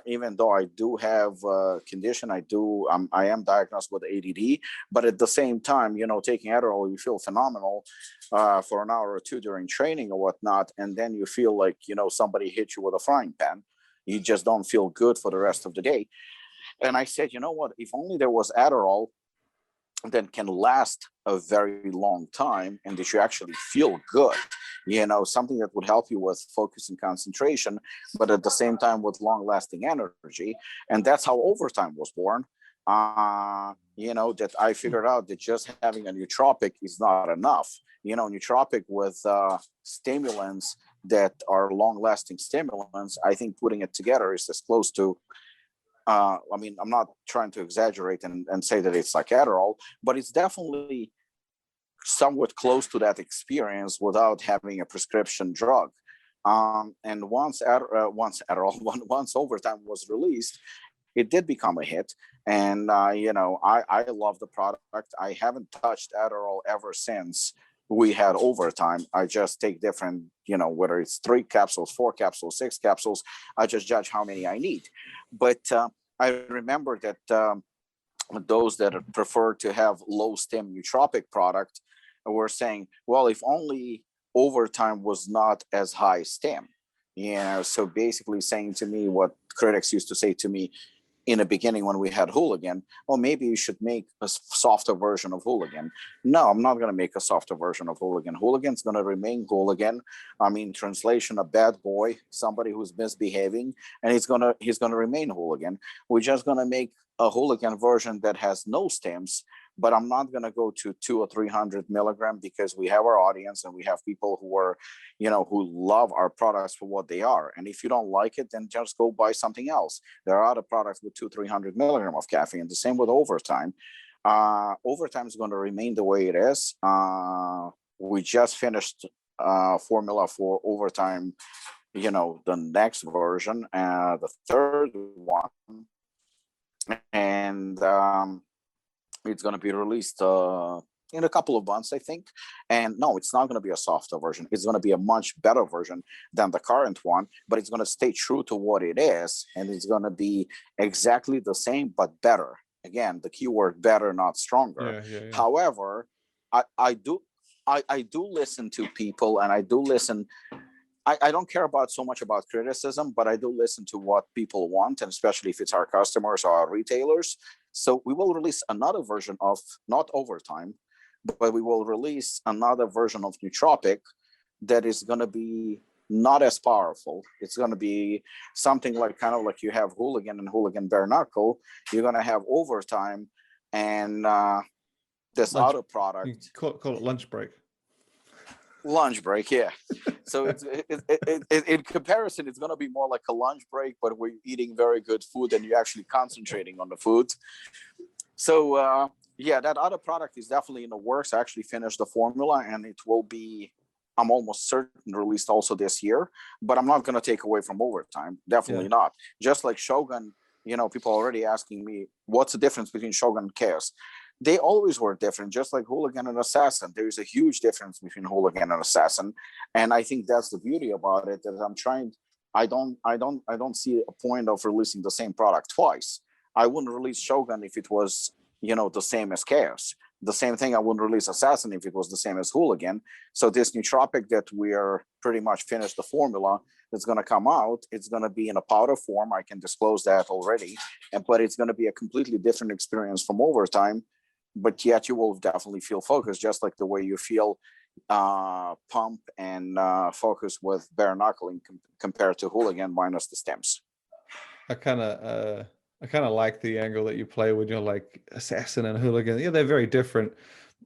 Even though I do have a condition, I am diagnosed with ADD. But at the same time, taking Adderall, you feel phenomenal for an hour or two during training or whatnot. And then you feel like, somebody hit you with a frying pan. You just don't feel good for the rest of the day. And I said, you know what, if only there was Adderall that can last a very long time and that you actually feel good. something that would help you with focus and concentration, but at the same time with long-lasting energy. And that's how Overtime was born. That I figured out that just having a nootropic is not enough. Nootropic with stimulants that are long-lasting stimulants, I think putting it together is as close to, I'm not trying to exaggerate and say that it's like Adderall, but it's definitely somewhat close to that experience without having a prescription drug. And once Adderall, once Overtime was released, it did become a hit. And, I love the product. I haven't touched Adderall ever since we had Overtime. I just take different, whether it's 3 capsules, 4 capsules, 6 capsules, I just judge how many I need. But I remember that those that prefer to have low stim nootropic product were saying, well, if only Overtime was not as high stim. So basically saying to me what critics used to say to me in the beginning when we had Hooligan, well, maybe you should make a softer version of Hooligan. No, I'm not going to make a softer version of Hooligan. Hooligan's going to remain Hooligan. Translation, a bad boy, somebody who's misbehaving, and he's going to remain Hooligan. We're just going to make a Hooligan version that has no stems, but I'm not going to go to 200 or 300 milligram because we have our audience and we have people who are, who love our products for what they are. And if you don't like it, then just go buy something else. There are other products with 200-300 milligram of caffeine. The same with Overtime. Overtime is going to remain the way it is. We just finished formula for Overtime, the next version, the third one. And it's going to be released in a couple of months, I think. And no, it's not going to be a softer version. It's going to be a much better version than the current one, but it's going to stay true to what it is. And it's going to be exactly the same, but better. Again, the keyword better, not stronger. Yeah. However, I do listen to people, and I do listen. I don't care so much about criticism, but I do listen to what people want, and especially if it's our customers or our retailers. So we will release another version of not Overtime, but we will release another version of nootropic that is going to be not as powerful. It's going to be something like kind of like you have Hooligan and Hooligan Bare Knuckle. You're going to have Overtime and this other product. Call it lunch break. Lunch break, yeah. So it's in comparison, it's going to be more like a lunch break, but we're eating very good food and you're actually concentrating on the food. So that other product is definitely in the works. I actually finished the formula, and it will be, I'm almost certain, released also this year. But I'm not going to take away from Overtime. Definitely not. Just like Shogun, people are already asking me, what's the difference between Shogun and Chaos? They always were different, just like Hooligan and Assassin. There is a huge difference between Hooligan and Assassin, and I think that's the beauty about it. That I don't see a point of releasing the same product twice. I wouldn't release Shogun if it was, the same as Chaos. The same thing, I wouldn't release Assassin if it was the same as Hooligan. So this nootropic that we are pretty much finished the formula that's going to come out, it's going to be in a powder form. I can disclose that already, but it's going to be a completely different experience from Overtime. But yet you will definitely feel focused, just like the way you feel pump and focus with bare knuckling compared to Hooligan minus the stems. I kind of like the angle that you play when you're like Assassin and Hooligan. Yeah, they're very different.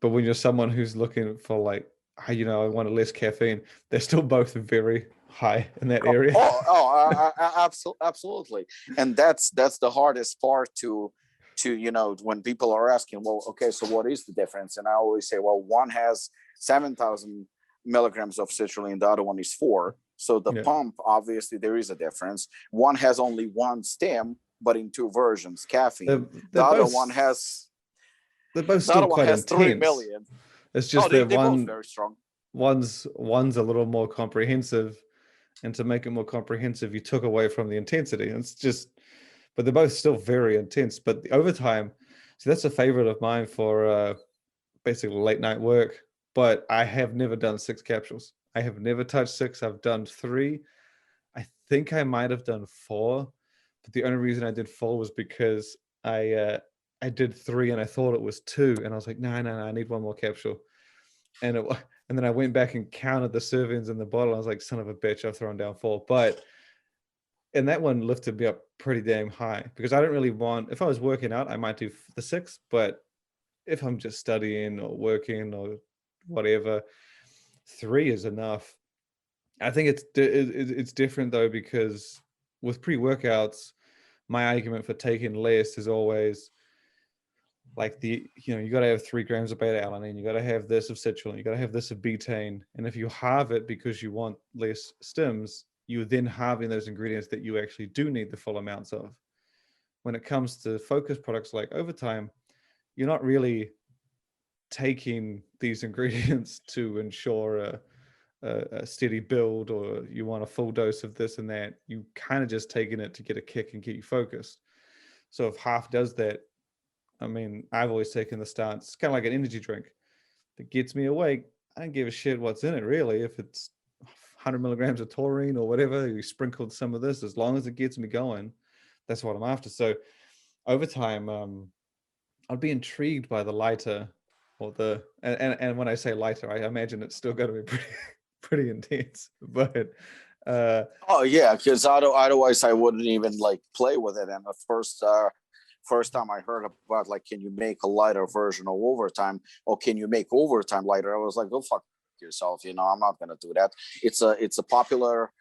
But when you're someone who's looking for like, I want less caffeine, they're still both very high in that area. Absolutely. And that's the hardest part to when people are asking, well, okay, so what is the difference? And I always say, well, one has 7,000 milligrams of citrulline, the other one is 4. So the pump, obviously there is a difference. One has only 1 stem, but in 2 versions, caffeine. The other one has quite intense. 3 million. It's just that both very strong. One's a little more comprehensive, and to make it more comprehensive, you took away from the intensity. It's just, but they're both still very intense. But the Overtime, so that's a favorite of mine for basically late night work. But I have never done 6 capsules. I have never touched 6. I've done 3. I think I might have done 4, but the only reason I did 4 was because I did 3 and I thought it was 2, and I was like, no, I need 1 more capsule. And And then I went back and counted the servings in the bottle. I was like, son of a bitch, I've thrown down 4. And that one lifted me up pretty damn high, because I don't really want, if I was working out, I might do the 6, but if I'm just studying or working or whatever, 3 is enough. I think it's different though, because with pre-workouts, my argument for taking less is always like you got to have 3 grams of beta alanine, you got to have this of citrulline, you got to have this of betaine. And if you halve it because you want less stims, you're then halving those ingredients that you actually do need the full amounts of. When it comes to focus products like Overtime, you're not really taking these ingredients to ensure a steady build, or you want a full dose of this and that. You kind of just taking it to get a kick and get you focused. So if half does that, I mean, I've always taken the stance, it's kind of like an energy drink. If it gets me awake, I don't give a shit what's in it, really. If it's 100 milligrams of taurine or whatever, you sprinkled some of this, as long as it gets me going, that's what I'm after. So over time, I'd be intrigued by the lighter, or and when I say lighter, I imagine it's still going to be pretty intense. But oh yeah, because otherwise I wouldn't even like play with it. And the first time I heard about, like, can you make a lighter version of Overtime, or can you make Overtime lighter, I was like, go fuck yourself, I'm not gonna do that. It's a popular,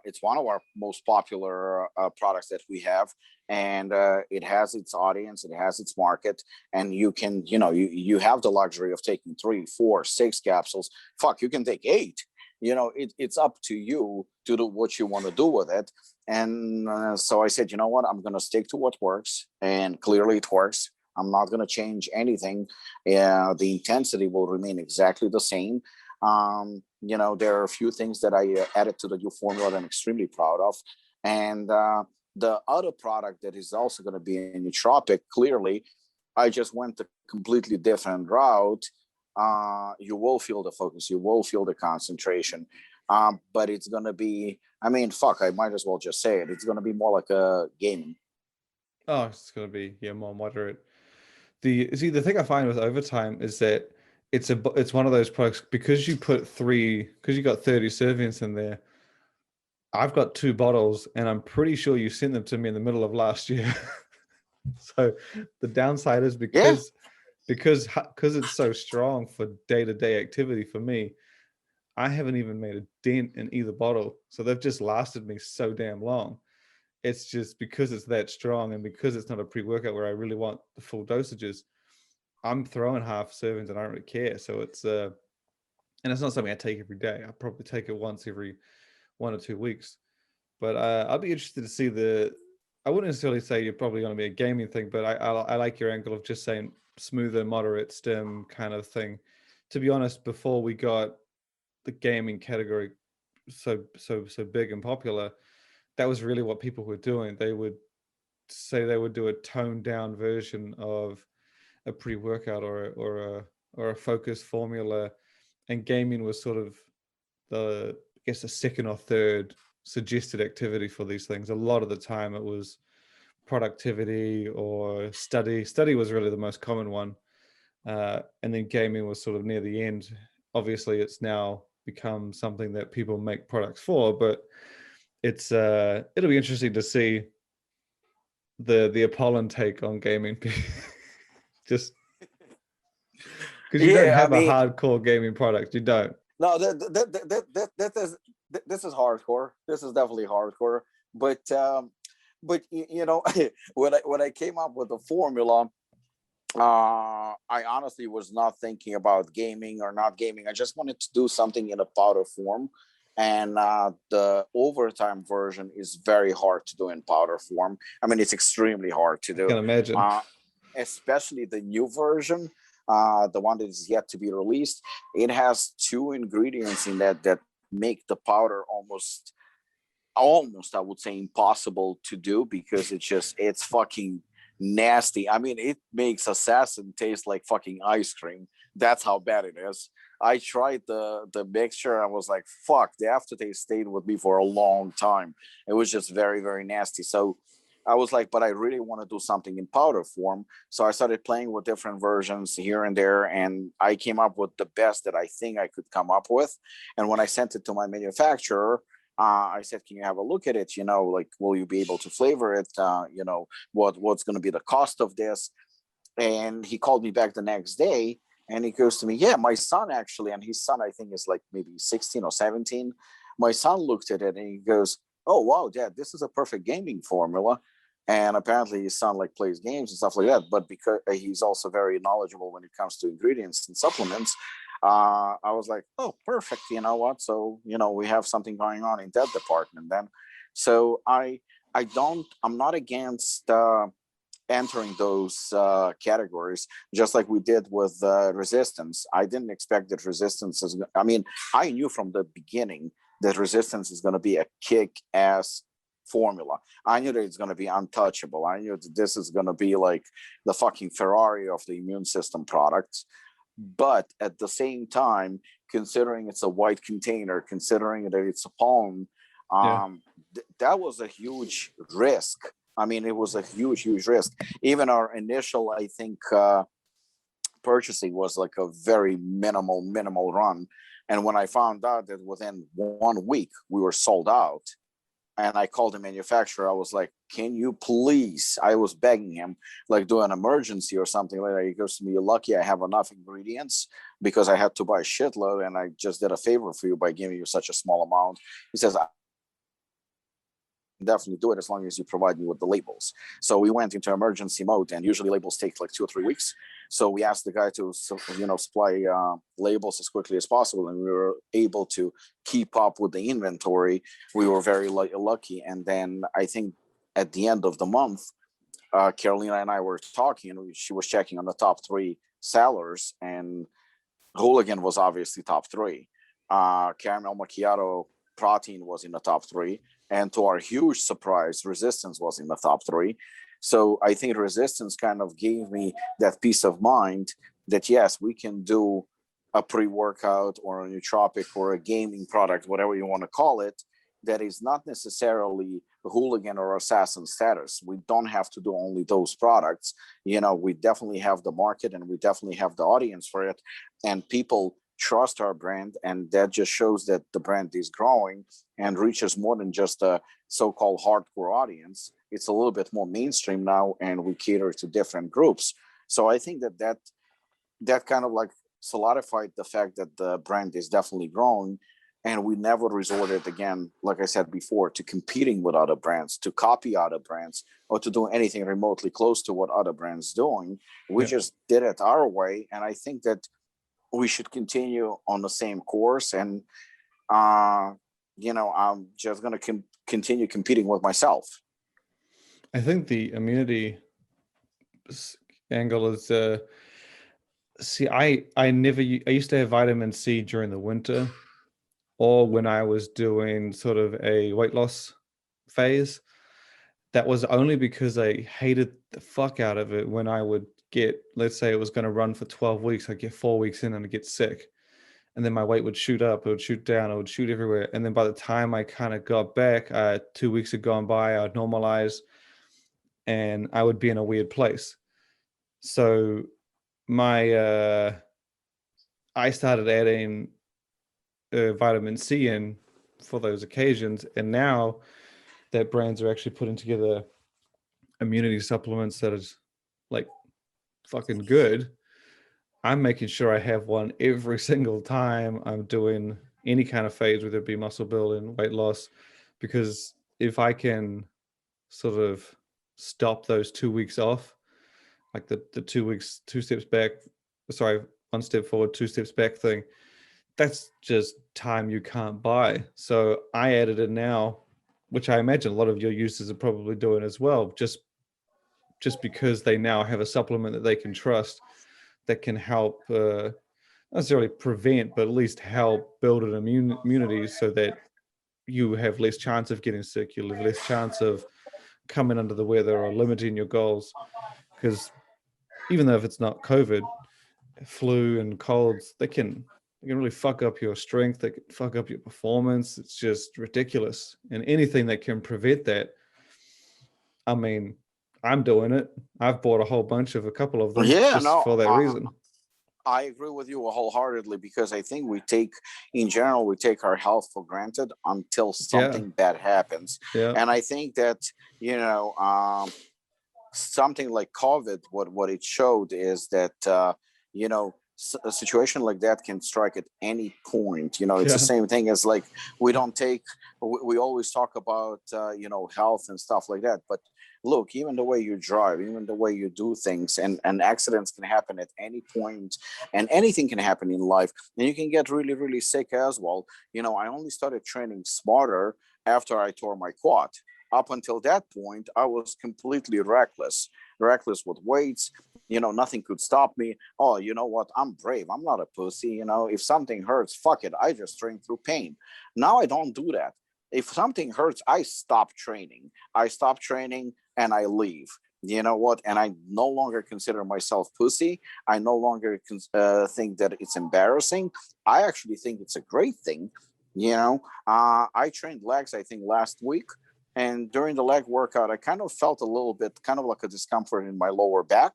it's one of our most popular products that we have, and it has its audience, it has its market, and you can, you have the luxury of taking 3, 4, 6 capsules. Fuck, you can take 8. It's up to you to do what you want to do with it. And so I said, you know what, I'm going to stick to what works, and clearly it works. I'm not going to change anything. The intensity will remain exactly the same. There are a few things that I added to the new formula that I'm extremely proud of. And the other product that is also going to be a nootropic, clearly, I just went a completely different route. You will feel the focus, you will feel the concentration, but it's going to be, I might as well just say it. It's going to be more like a gaming. Oh, it's going to be, more moderate. The thing I find with Overtime is that it's one of those products, because you got 30 servings in there. I've got 2 bottles, and I'm pretty sure you sent them to me in the middle of last year. So the downside is because it's so strong for day-to-day activity for me, I haven't even made a dent in either bottle. So they've just lasted me so damn long. It's just because it's that strong, and because it's not a pre-workout where I really want the full dosages, I'm throwing half servings and I don't really care. So it's and it's not something I take every day. I probably take it once every 1 or 2 weeks. But I'll be interested to see I wouldn't necessarily say you're probably going to be a gaming thing, but I like your angle of just saying smoother, moderate stim kind of thing. To be honest, before we got the gaming category so big and popular, that was really what people were doing. They would say they would do a toned down version of a pre-workout or a focus formula, and gaming was sort of the second or third suggested activity for these things. A lot of the time it was productivity or study. Study was really the most common one, and then gaming was sort of near the end. Obviously it's now become something that people make products for, but it's it'll be interesting to see the Apollon take on gaming. Just because you don't have a hardcore gaming product. You don't. No, this is hardcore. This is definitely hardcore. But when I came up with the formula, I honestly was not thinking about gaming or not gaming. I just wanted to do something in a powder form. And the Overtime version is very hard to do in powder form. I mean, it's extremely hard to do. I can imagine. Especially the new version, the one that is yet to be released. It has 2 ingredients in that make the powder almost I would say impossible to do, because it's fucking nasty. I mean, it makes assassin taste like fucking ice cream. That's how bad it is. I tried the mixture. I was like, fuck, the aftertaste stayed with me for a long time. It was just very, very nasty. So I was like, but I really want to do something in powder form. So I started playing with different versions here and there, and I came up with the best that I think I could come up with. And when I sent it to my manufacturer, I said, "Can you have a look at it? Like, will you be able to flavor it? What's going to be the cost of this?" And he called me back the next day, and he goes to me, "Yeah, my son actually," and his son I think is like maybe 16 or 17. My son looked at it and he goes, "Oh wow, Dad, this is a perfect gaming formula." And apparently his son like plays games and stuff like that, but because he's also very knowledgeable when it comes to ingredients and supplements, I was like, "Oh, perfect. You know what? So we have something going on in that department then." So I'm not against entering those categories, just like we did with resistance. I didn't expect that resistance is, I mean, I knew from the beginning that resistance is going to be a kick-ass formula. I knew that it's going to be untouchable. I knew that this is going to be like the fucking Ferrari of the immune system products. But at the same time, considering it's a white container, considering that it's Apollon, that was a huge risk. I mean, it was a huge, huge risk. Even our initial, I think, purchasing was like a very minimal run. And when I found out that within 1 week we were sold out, and I called the manufacturer, I was like, "Can you please?" I was begging him, like, do an emergency or something like that. He goes to me, "You're lucky I have enough ingredients because I had to buy a shitload, and I just did a favor for you by giving you such a small amount." He says, "Definitely do it as long as you provide me with the labels." So we went into emergency mode, and usually labels take like 2 or 3 weeks. So we asked the guy to supply labels as quickly as possible, and we were able to keep up with the inventory. We were very lucky. And then I think at the end of the month, Carolina and I were talking, and she was checking on the top 3 sellers, and Hooligan was obviously top 3. Caramel Macchiato Protein was in the top 3. And to our huge surprise, Resistance was in the top 3. So I think Resistance kind of gave me that peace of mind that, yes, we can do a pre-workout or a nootropic or a gaming product, whatever you want to call it, that is not necessarily Hooligan or Assassin status. We don't have to do only those products. We definitely have the market, and we definitely have the audience for it. And people trust our brand, and that just shows that the brand is growing and reaches more than just a so-called hardcore audience. It's a little bit more mainstream now, and we cater to different groups. So I think that kind of like solidified the fact that the brand is definitely growing, and we never resorted again, like I said before, to competing with other brands, to copy other brands, or to do anything remotely close to what other brands doing. We just did it our way, and I think that we should continue on the same course. And I'm just going to continue competing with myself. I think the immunity angle is I used to have vitamin C during the winter, or when I was doing sort of a weight loss phase. That was only because I hated the fuck out of it when I would get, let's say it was going to run for 12 weeks, I'd get 4 weeks in and I'd get sick. And then my weight would shoot up, it would shoot down, it would shoot everywhere. And then by the time I kind of got back, 2 weeks had gone by, I'd normalize, and I would be in a weird place. So I started adding vitamin C in for those occasions. And now that brands are actually putting together immunity supplements that is like fucking good, I'm making sure I have one every single time I'm doing any kind of phase, whether it be muscle building, weight loss, because if I can sort of stop those 2 weeks off, like the 2 weeks, 2 steps back, 1 step forward, 2 steps back thing, that's just time you can't buy. So I added it now, which I imagine a lot of your users are probably doing as well, just because they now have a supplement that they can trust that can help not necessarily prevent, but at least help build an immunity so that you have less chance of getting sick, you have less chance of coming under the weather or limiting your goals. Because even though if it's not COVID, flu and colds, they can really fuck up your strength, they can fuck up your performance. It's just ridiculous. And anything that can prevent that, I mean, I'm doing it. I've bought a couple of them Yeah, just no, for that reason. I agree with you wholeheartedly because I think in general, we take our health for granted until Yeah, something bad happens. yeah, And I think that, you know, something like COVID, what it showed is that, a situation like that can strike at any point. It's the yeah, same thing as like we don't take, we always talk about, health and stuff like that. But look, even the way you drive, even the way you do things, and accidents can happen at any point, and anything can happen in life, and you can get really, really sick as well. I only started training smarter after I tore my quad. Up until that point, I was completely reckless with weights. Nothing could stop me. Oh, you know what? I'm brave. I'm not a pussy. If something hurts, fuck it. I just train through pain. Now I don't do that. If something hurts, I stop training. And I leave. You know what? And I no longer consider myself pussy. I no longer think that it's embarrassing. I actually think it's a great thing. I trained legs, I think, last week. And during the leg workout, I kind of felt a little bit, kind of like a discomfort in my lower back.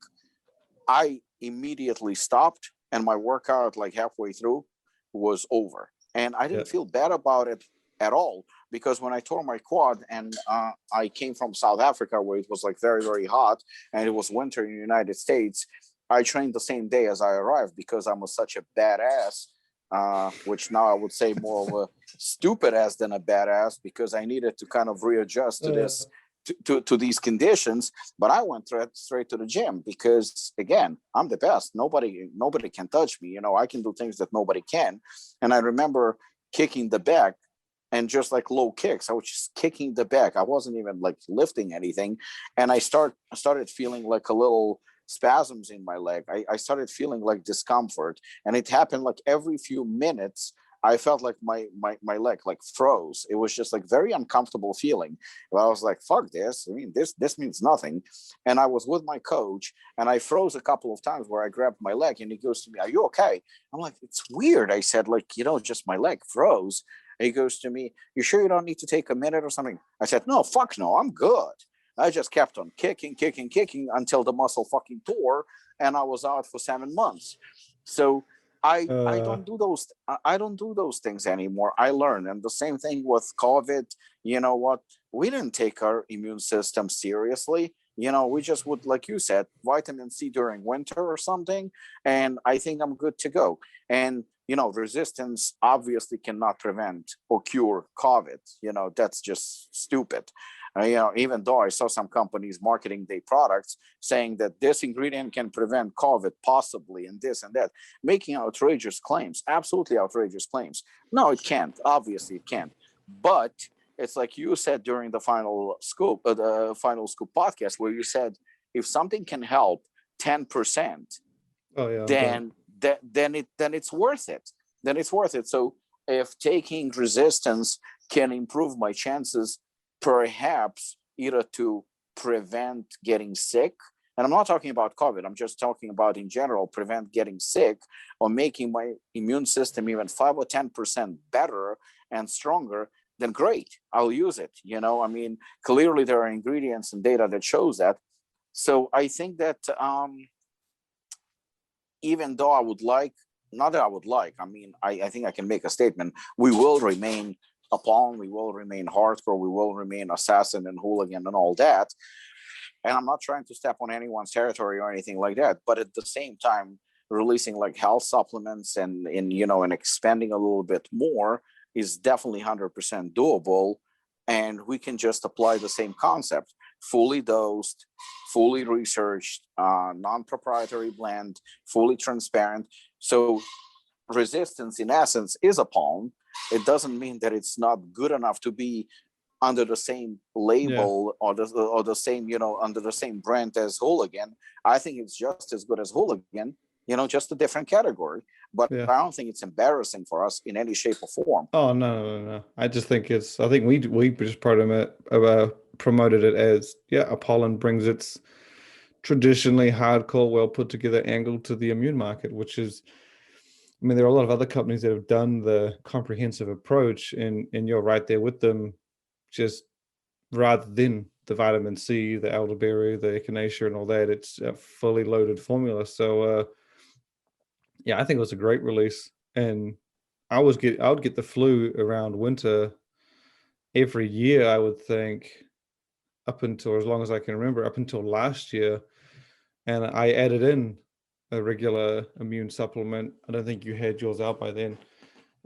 I immediately stopped, and my workout, like halfway through, was over. And I yeah, didn't feel bad about it at all because when I tore my quad and I came from South Africa where it was like very, very hot and it was winter in the United States, I trained the same day as I arrived because I'm such a badass, which now I would say more of a stupid ass than a badass because I needed to kind of readjust to this to these conditions. But I went straight to the gym because again, I'm the best. Nobody can touch me. I can do things that nobody can. And I remember kicking the back and just like low kicks. I was just kicking the back. I wasn't even like lifting anything. And I started feeling like a little spasms in my leg. I started feeling like discomfort. And it happened like every few minutes. I felt like my leg like froze. It was just like very uncomfortable feeling. But I was like, fuck this. I mean, this means nothing. And I was with my coach and I froze a couple of times where I grabbed my leg and he goes to me, "Are you okay?" I'm like, "It's weird." I said, like, just my leg froze. And he goes to me, "You sure you don't need to take a minute or something?" I said, "No, fuck no, I'm good." I just kept on kicking until the muscle fucking tore and I was out for 7 months. So I uh, don't do those things anymore. I learn. And the same thing with COVID. You know what? We didn't take our immune system seriously. We just would, like you said, vitamin C during winter or something. And I think I'm good to go. And, resistance obviously cannot prevent or cure COVID. That's just stupid. Even though I saw some companies marketing their products saying that this ingredient can prevent COVID possibly and this and that, making outrageous claims, absolutely outrageous claims. No, it can't. Obviously, it can't. But it's like you said during the Final Scoop podcast, where you said if something can help 10%, oh yeah, I'm done. then it's worth it. Then it's worth it. So if taking resistance can improve my chances, perhaps either to prevent getting sick, and I'm not talking about COVID, I'm just talking about in general, prevent getting sick or making my immune system even 5 or 10% better and stronger, then great, I'll use it. I mean, clearly there are ingredients and data that shows that. So I think that even though not that I would like, I mean, I think I can make a statement. We will remain Apollon, we will remain hardcore, we will remain assassin and hooligan and all that. And I'm not trying to step on anyone's territory or anything like that. But at the same time, releasing like health supplements and expanding a little bit more is definitely 100% doable. And we can just apply the same concept: fully dosed, fully researched, non-proprietary blend, fully transparent. So resistance in essence is a palm. It doesn't mean that it's not good enough to be under the same Yeah. label or the same, under the same brand as hooligan. I think it's just as good as hooligan, just a different category. But Yeah. I don't think it's embarrassing for us in any shape or form. Oh no. I just think I think we just promoted it as, yeah, Apollon brings its traditionally hardcore, well put together angle to the immune market, which is, I mean, there are a lot of other companies that have done the comprehensive approach, and you're right there with them, just rather than the vitamin C, the elderberry, the echinacea, and all that. It's a fully loaded formula. So yeah, I think it was a great release. And I would get the flu around winter every year, I would think, up until as long as I can remember, up until last year. And I added in a regular immune supplement. I don't think you had yours out by then.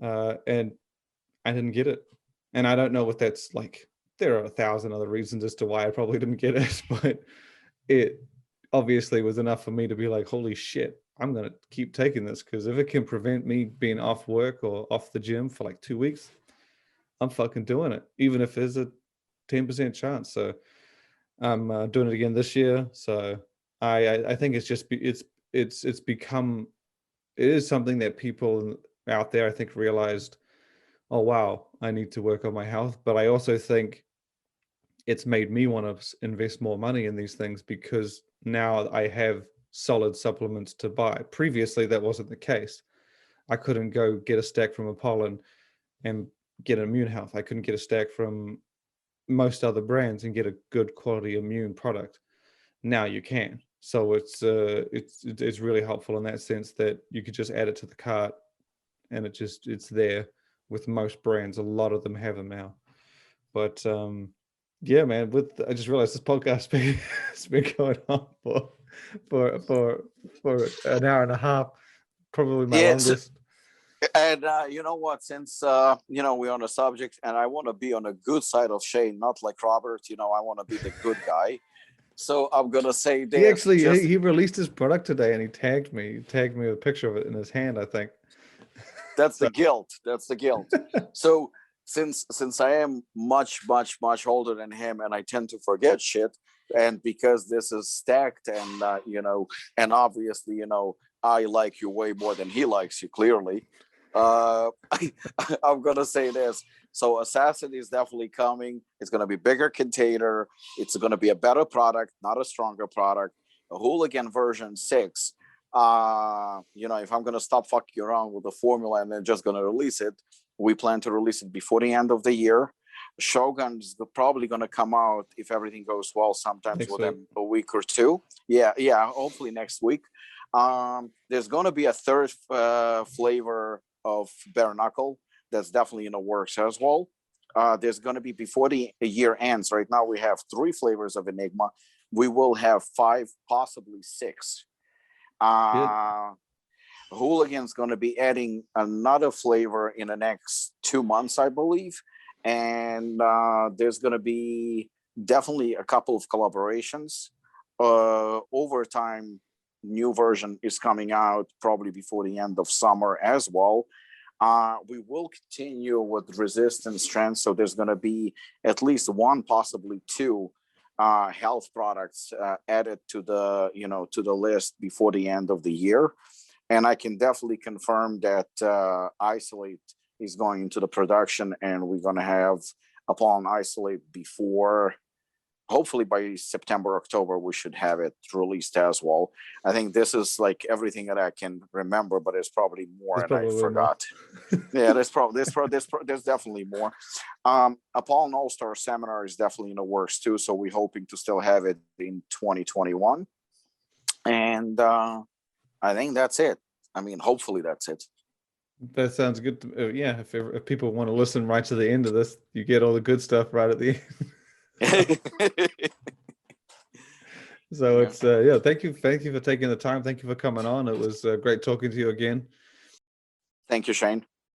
And I didn't get it. And I don't know what that's like. There are 1,000 other reasons as to why I probably didn't get it, but it obviously was enough for me to be like, holy shit, I'm going to keep taking this, because if it can prevent me being off work or off the gym for like 2 weeks, I'm fucking doing it, even if there's a 10% chance. So I'm doing it again this year. So I think it's just it's become, it is something that people out there, I think, realized, oh wow, I need to work on my health. But I also think it's made me want to invest more money in these things, because now I have solid supplements to buy. Previously, that wasn't the case. I couldn't go get a stack from Apollon and get immune health. I couldn't get a stack from most other brands and get a good quality immune product. Now you can. So it's really helpful in that sense, that you could just add it to the cart and it's there with most brands. A lot of them have them now. But yeah, man, I just realized this podcast has been going on for an hour and a half, probably my longest. And you know what? Since you know, we're on a subject, and I want to be on a good side of Shane, not like Robert. You know, I want to be the good guy. So I'm gonna say this. He actually he released his product today, and he tagged me. He tagged me with a picture of it in his hand, I think. That's the guilt. That's the guilt. So since I am much older than him, and I tend to forget shit, and because this is stacked, and you know, and obviously, you know, I like you way more than he likes you, clearly. I'm gonna say this. So Assassin is definitely coming. It's gonna be bigger container. It's gonna be a better product, not a stronger product. A Hooligan version 6. You know, if I'm gonna stop fucking around with the formula and then just gonna release it, we plan to release it before the end of the year. Shogun's probably gonna come out, if everything goes well, sometimes within a week or two. Yeah, hopefully next week. There's gonna be a third flavor of bare knuckle that's definitely in the works as well. There's gonna be, before the year ends, right now we have 3 flavors of Enigma. We will have 5, possibly 6. Hooligan's going to be adding another flavor in the next 2 months, I believe. And there's going to be definitely a couple of collaborations. Overtime new version is coming out probably before the end of summer as well. We will continue with resistance strength. So there's going to be at least 1, possibly 2 health products added to the, you know, to the list before the end of the year. And I can definitely confirm that Isolate is going into the production, and we're going to have Apollon Isolate before, hopefully by September, October, we should have it released as well. I think this is like everything that I can remember, but there's probably more, and I forgot. Yeah, there's definitely more. Apollon All-Star Seminar is definitely in the works too, so we're hoping to still have it in 2021. And I think that's it. I mean, hopefully that's it. That sounds good. Yeah, if people want to listen right to the end of this, you get all the good stuff right at the end. So it's thank you for taking the time. Thank you for coming on. It was great talking to you again. Thank you, Shane.